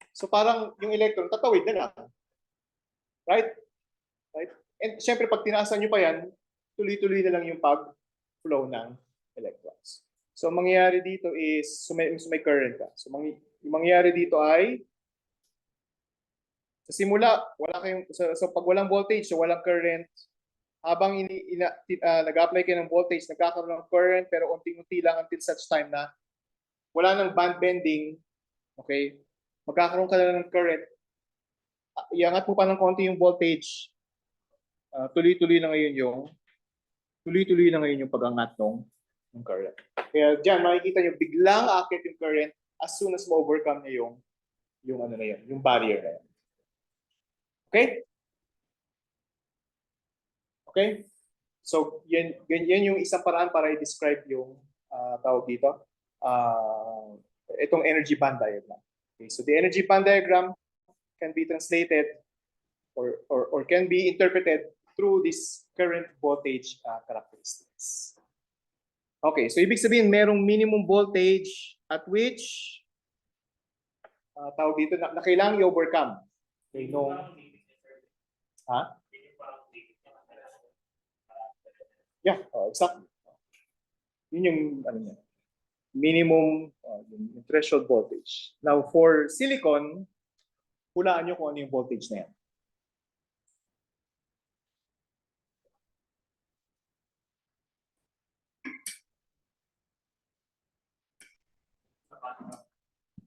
So parang yung electron, tatawid na lang. Right? Right? And syempre, pag tinaasan nyo pa yan, tuloy-tuloy na lang yung pag-flow ng electrons. So, mangyayari dito is, may current ka. So, yung mangyayari dito ay, sa simula, pag walang voltage, so walang current, habang nag-apply kayo ng voltage, nagkakaroon ng current, pero unti-unti lang until such time na wala nang band bending, okay, magkakaroon ka na ng current, iangat mo pa ng konti yung voltage, tuloy-tuloy na ngayon yung pag-angat ng current. Kaya dyan, makikita nyo, biglang akit yung current as soon as ma-overcome niya yung barrier na yan. Okay? Okay? So, yan yung isang paraan para i-describe yung tawag dito, itong energy band diagram. Okay? So, the energy band diagram can be translated or can be interpreted through this current voltage characteristics. Okay, so ibig sabihin merong minimum voltage at which tawag dito na kailangan i-overcome. Okay, Yeah, exactly. Yun yung minimum yung threshold voltage. Now for silicon, hulaan nyo kung ano yung voltage na yan.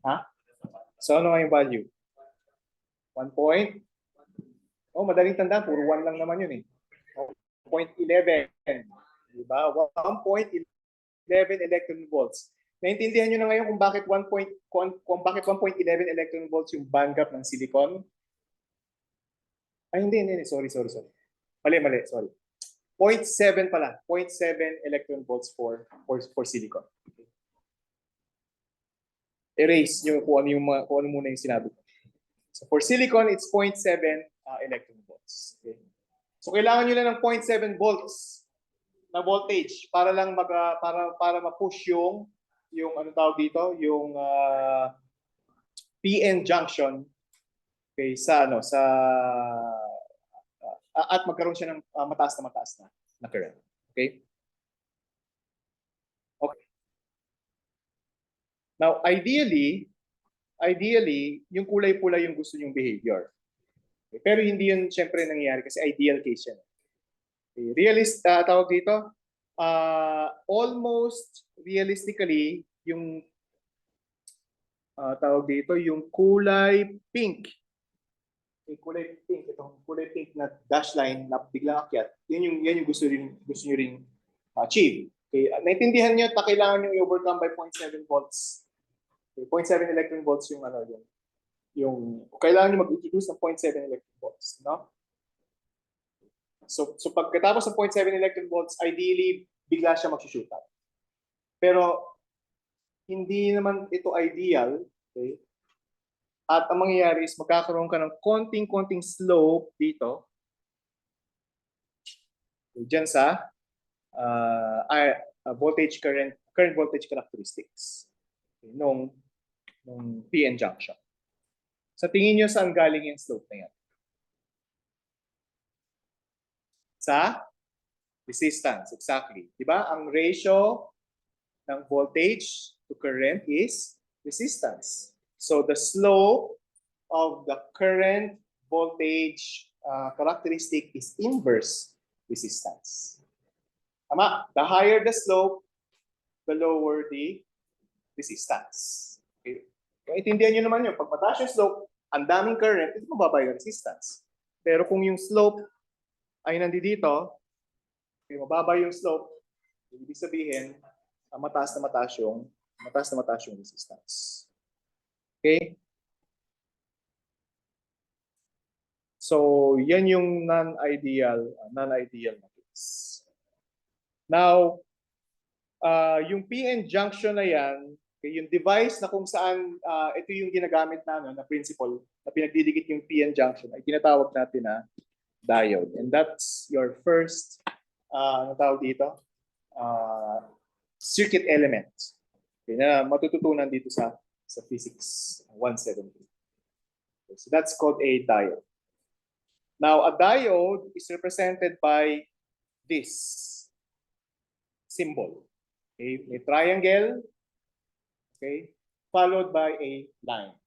Ha? So ano nga yung value? 1 point? Oh, madaling tandaan, puro 1 lang naman yun eh. 0.11. Diba? 1.11 electron volts. Naintindihan nyo na ngayon kung bakit 1.11 electron volts yung bandgap ng silicon? Ay, hindi. Sorry. Mali, sorry. 0.7 pala. 0.7 electron volts for silicon. Erase nyo kung ano muna yung sinabi ko. So for silicon, it's 0.7 electron volts. Okay. So kailangan nyo lang ng 0.7 volts na voltage para lang para ma-push yung ano tawag dito, yung PN junction, okay, sa at magkaroon siya ng mataas na current. Okay? Okay. Now, ideally, yung kulay-pula yung gusto nyong behavior. Okay? Pero hindi yun syempre nangyayari kasi ideal case yan. Okay? Tawag dito, almost realistically, yung tawag dito, yung kulay pink. Yung kulay pink, itong kulay pink na dash line na biglang akyat, yan yung gusto nyo ring achieve. Okay? Naintindihan nyo, kailangan nyo i-overcome by 0.7 volts. Okay? 0.7 electron volts yung yung kailangan nyo mag-introduce ng 0.7 electron volts. No? So pagkatapos ng 0.7 electron volts, ideally, bigla siya mag-shoot up. Pero, hindi naman ito ideal. Okay? At ang mangyayari is magkakaroon ka ng konting slope dito. Okay, dyan sa current voltage characteristics. Okay, nung PN junction. Sa tingin nyo, saan galing yung slope na yan? Sa resistance, exactly. Diba? Ang ratio ng voltage to current is resistance. So the slope of the current voltage characteristic is inverse resistance. Tama? The higher the slope, the lower the resistance. Okay? Kung itindihan nyo naman yun, pag mataas yung slope, ang daming current, ito mababa yung resistance. Pero kung yung slope ay nandito, okay, mababa yung slope, ibig sabihin, mataas na mataas yung resistance. Okay? So, yan yung non-ideal na case. Now, yung PN junction na yan, okay, yung device na kung saan ito yung ginagamit na principle na pinagdidikit yung PN junction ay tinatawag natin na diode. And that's your first, ano tawag dito? Circuit element. Okay, na matututunan dito sa Physics 170. Okay, so that's called a diode. Now, a diode is represented by this symbol. Okay, may triangle, okay, followed by a line.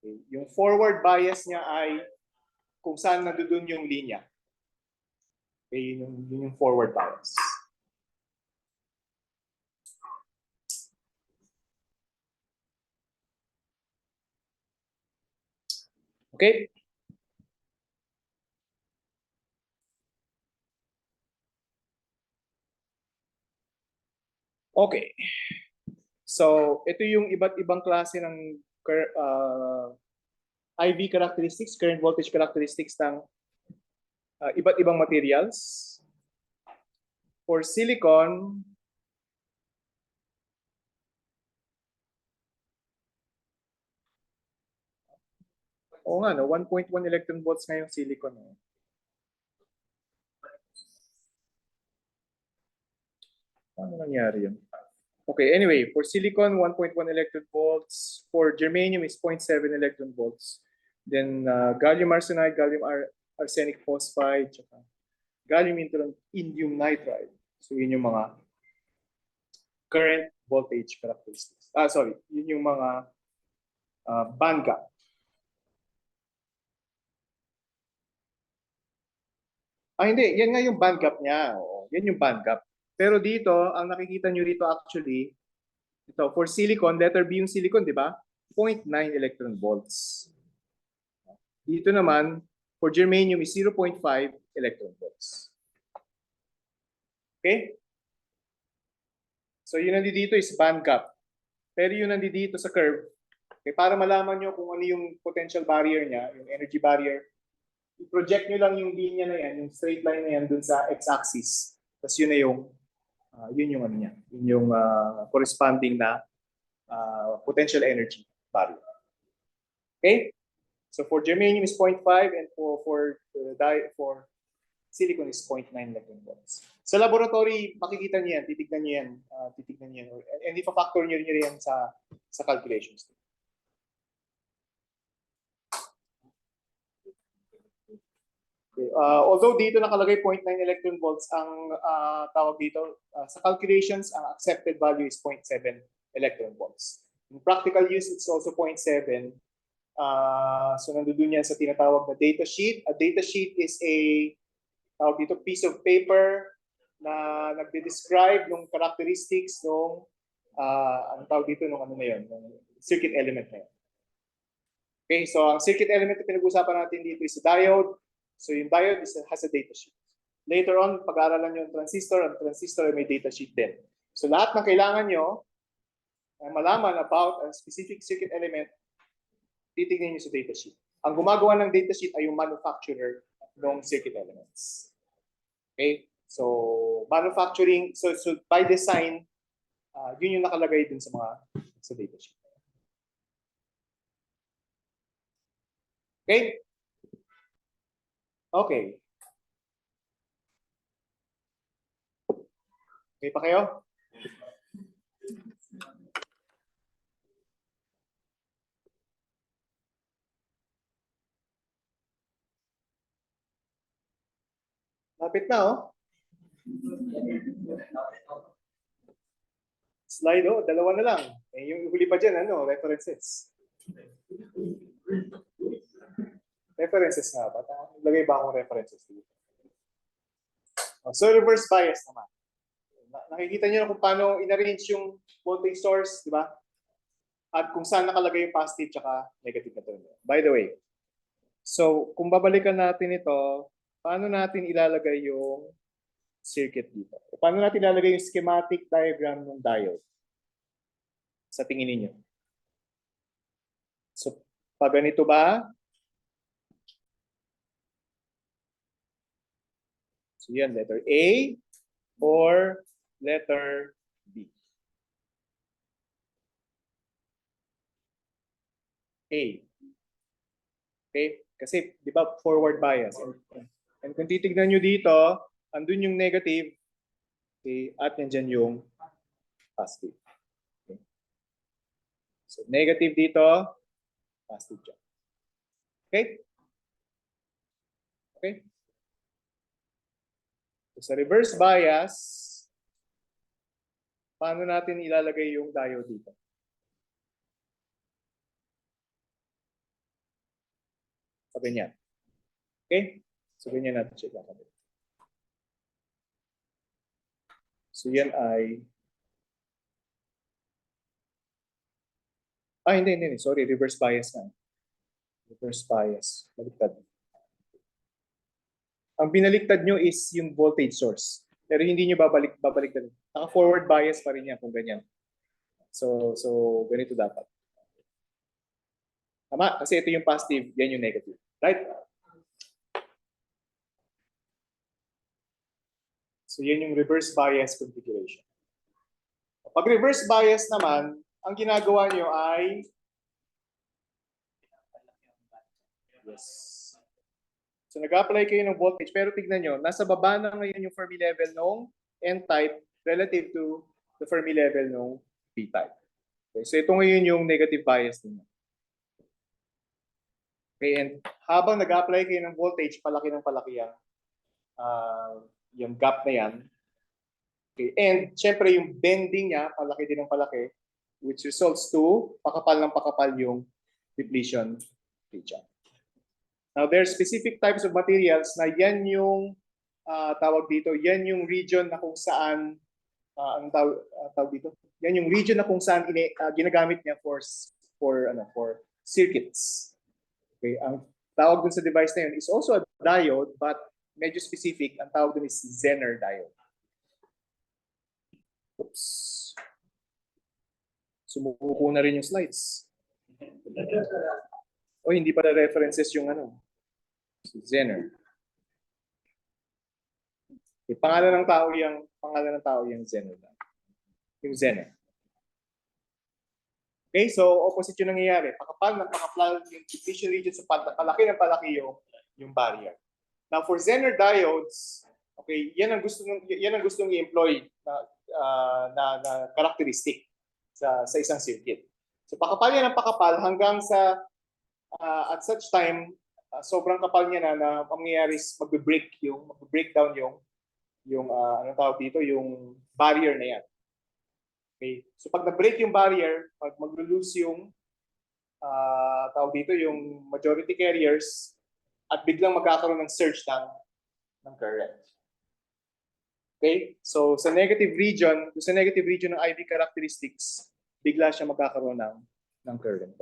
Okay, yung forward bias niya ay kung saan nandoon yung linya. Okay, yun yung forward bias. Okay? Okay. So, ito yung iba't ibang klase ng IV characteristics, current voltage characteristics ng iba't ibang materials. For silicon, oo nga, no? 1.1 electron volts ngayong silicon. No? Ano nangyari yun? Okay, anyway, for silicon, 1.1 electron volts. For germanium is 0.7 electron volts. Then gallium arsenide, gallium arsenic phosphide, gallium indium nitride. So yun yung mga current voltage characteristics. Yun yung mga bandgap. Hindi. Yan nga yung bandgap niya. Oo, yan yung bandgap. Pero dito, ang nakikita nyo dito actually, Ito, for silicon, letter B yung silicon, di ba? 0.9 electron volts. Dito naman, for germanium is 0.5 electron volts. Okay? So yun nandito is bandgap. Pero yun nandito sa curve, okay, para malaman nyo kung ano yung potential barrier niya, yung energy barrier, i-project nyo lang yung linya na yan, yung straight line na yan dun sa x-axis. Tapos yun na yung, yun yung ano niya, yun yung corresponding na potential energy barrier. Okay? So for germanium is 0.5 and for silicon is 0.9 electron volts. Sa laboratory, makikita niyo yan, titignan niyo yan, and ipa-factor niyo rin yan sa calculations. Okay. Although dito nakalagay 0.9 electron volts, ang tawag dito, sa calculations, ang accepted value is 0.7 electron volts. In practical use, it's also 0.7. So nandoon yan sa tinatawag na data sheet. A data sheet is a tawag dito, piece of paper na nagde-describe ng characteristics ng ang tawag dito ng ano na yun, ng circuit element na yun. Okay, so ang circuit element na pinag-usapan natin dito is a diode. So yung diode has a data sheet. Later on, pag-aaralan nyo yung transistor, ang transistor ay may data sheet din. So lahat ng kailangan nyo malaman about a specific circuit element, titignan nyo sa data sheet. Ang gumagawa ng data sheet ay yung manufacturer ng circuit elements. Okay? So, manufacturing, so by design, yun yung nakalagay dun sa data sheet. Okay? Okay. Okay pa kayo? Lapit na, oh. Slide, oh. Dalawa na lang. Eh, yung huli pa dyan, ano, references. References nga ba? Lagay ba akong references dito? So, reverse bias naman. Nakikita nyo na kung paano in-arrange yung voltage source, di ba? At kung saan nakalagay yung positive tsaka negative na terminal. By the way, so kung babalikan natin ito, paano natin ilalagay yung circuit dito? Paano natin ilalagay yung schematic diagram ng diode? Sa tingin ninyo. So, pag ganito ba? So yan, letter A or letter B? A. Okay? Kasi, di ba, forward bias. And kung titignan nyo dito, andun yung negative, okay, at nandyan yung positive. Okay? So, negative dito, positive dyan. Okay? Okay? So, sa reverse bias, paano natin ilalagay yung diode dito? So, ganyan. Okay? So, ganyan natin siya gagawin. So, yan ay... hindi. Sorry, reverse bias na. Reverse bias. Baliktad. Ang binaliktad nyo is yung voltage source. Pero hindi nyo babaliktad. Naka-forward bias pa rin yan kung ganyan. So ganito dapat. Tama? Kasi ito yung positive, yan yung negative. Right? So yan yung reverse bias configuration. Pag reverse bias naman, ang ginagawa nyo ay yes. So nag-apply kayo ng voltage, pero tignan nyo, nasa baba na ngayon yung Fermi level ng N-type relative to the Fermi level ng P-type. Okay, so ito ngayon yung negative bias ninyo. Okay, and habang nag-apply kayo ng voltage, palaki ng palaki yung gap na yan. Okay, and syempre yung bending niya, palaki din ng palaki, which results to pakapal ng pakapal yung depletion region. Now, there are specific types of materials na yan yung tawag dito, yan yung region na kung saan tawag dito. Yan yung region na kung saan ginagamit niya for circuits. Okay, ang tawag dun sa device na yun is also a diode but medyo specific. Ang tawag dun is Zener Diode. Oops. Sumuko na rin yung slides. O hindi pala references yung Zener. Okay, pangalan ng tao yung Zener. Yung Zener. Okay, so opposite yung nangyayari. Pakapal yung diffusion region, so palaki ng palaki yung barrier. Now for Zener diodes, okay, yan ang gustong i-employ na characteristic sa isang circuit. So pakapal yan ng pakapal hanggang sa at such time sobrang kapal niya na mangyayari is magbe-breakdown yung anong tawag dito, yung barrier na yan. Okay. So pag na-break yung barrier, pag mag-lose yung tawag dito, yung majority carriers at biglang magkakaroon ng surge ng current. Okay? So sa negative region ng IV characteristics, bigla siya magkakaroon ng current.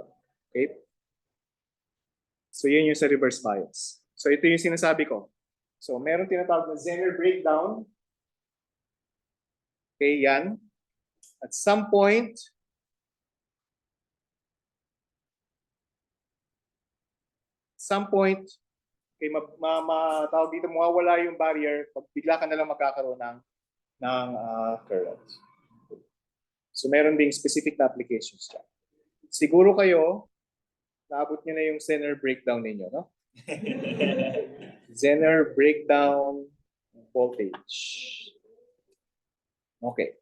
Okay? So yun yung sa reverse bias. So ito yung sinasabi ko. So meron tinatawag na Zener breakdown. Okay, yan. At some point, okay, tawag dito, mawawala yung barrier pag bigla ka na lang magkakaroon ng current. So meron ding specific na applications dyan. Siguro kayo, naabot nyo na yung Zener breakdown ninyo, no? Zener breakdown voltage. Okay.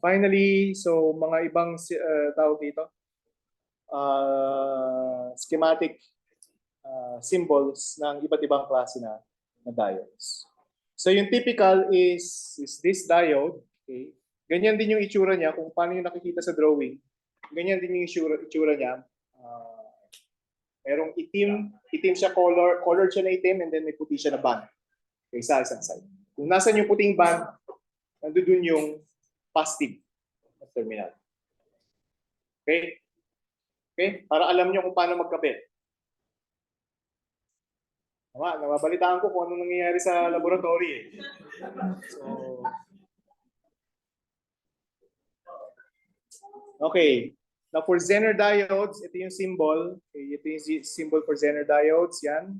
Finally, so mga ibang tawag dito, schematic symbols ng iba't ibang klase na diodes. So yung typical is this diode. Okay? Ganyan din yung itsura niya kung paano yung nakikita sa drawing. Ganyan din yung itsura niya. Merong itim siya colored siya na itim and then may puti siya na band. Okay, sa isang side. Kung nasan yung puting band, nandoon yung positive na terminal. Okay? Okay? Para alam nyo kung paano magkabit. Nababalitaan ko kung ano nangyayari sa laboratory eh. So, okay. Now for Zener diodes, ito yung symbol. Okay, ito yung symbol for Zener diodes. Yan.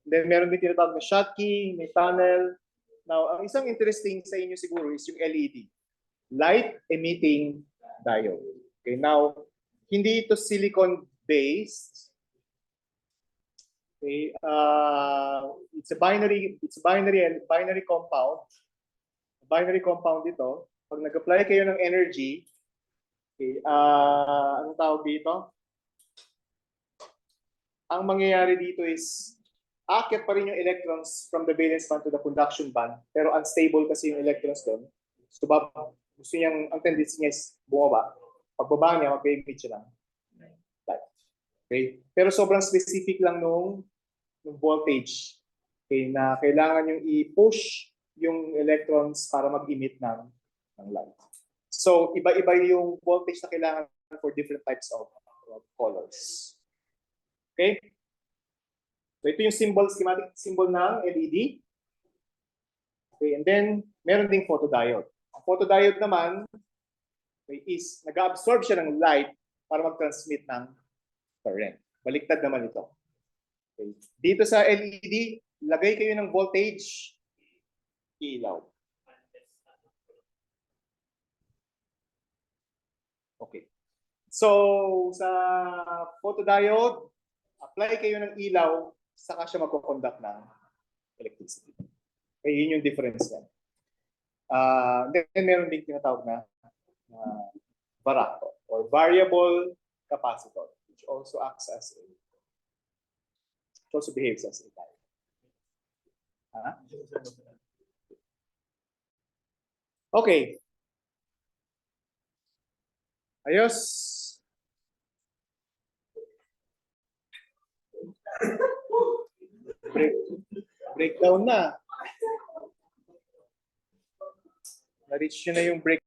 And then meron din tinatawag na Schottky, may tunnel. Now, ang isang interesting sa inyo siguro is yung LED. Light emitting diode. Okay, now, hindi ito silicon-based. Okay, it's a binary compound. Binary compound ito. Pag nag-apply kayo ng energy, okay, anong tawag dito? Ang mangyayari dito is aakyat pa rin yung electrons from the valence band to the conduction band, pero unstable kasi yung electrons doon. So gusto niyang, ang tendency niya is bumaba. Pagbaba niya, mag-emit siya ng light. Okay? Pero sobrang specific lang nung voltage. Okay, na kailangan yung i-push yung electrons para mag-emit ng light. So, iba-iba yung voltage na kailangan for different types of colors. Okay? So, ito yung schematic symbol ng LED. Okay, and then, meron ding photodiode. Ang photodiode naman, okay, is nag-absorb siya ng light para mag-transmit ng current. Baliktad naman ito. Okay. Dito sa LED, lagay kayo ng voltage, ilaw. Okay. So, sa photodiode, apply kayo ng ilaw, saka siya magko-conduct ng electricity. Okay, yun yung difference yan. Then meron din tinatawag na varactor or variable capacitor, which also acts as also behaves as a diode. Okay. Ayos. Breakdown na. Na-reach nyo na yung break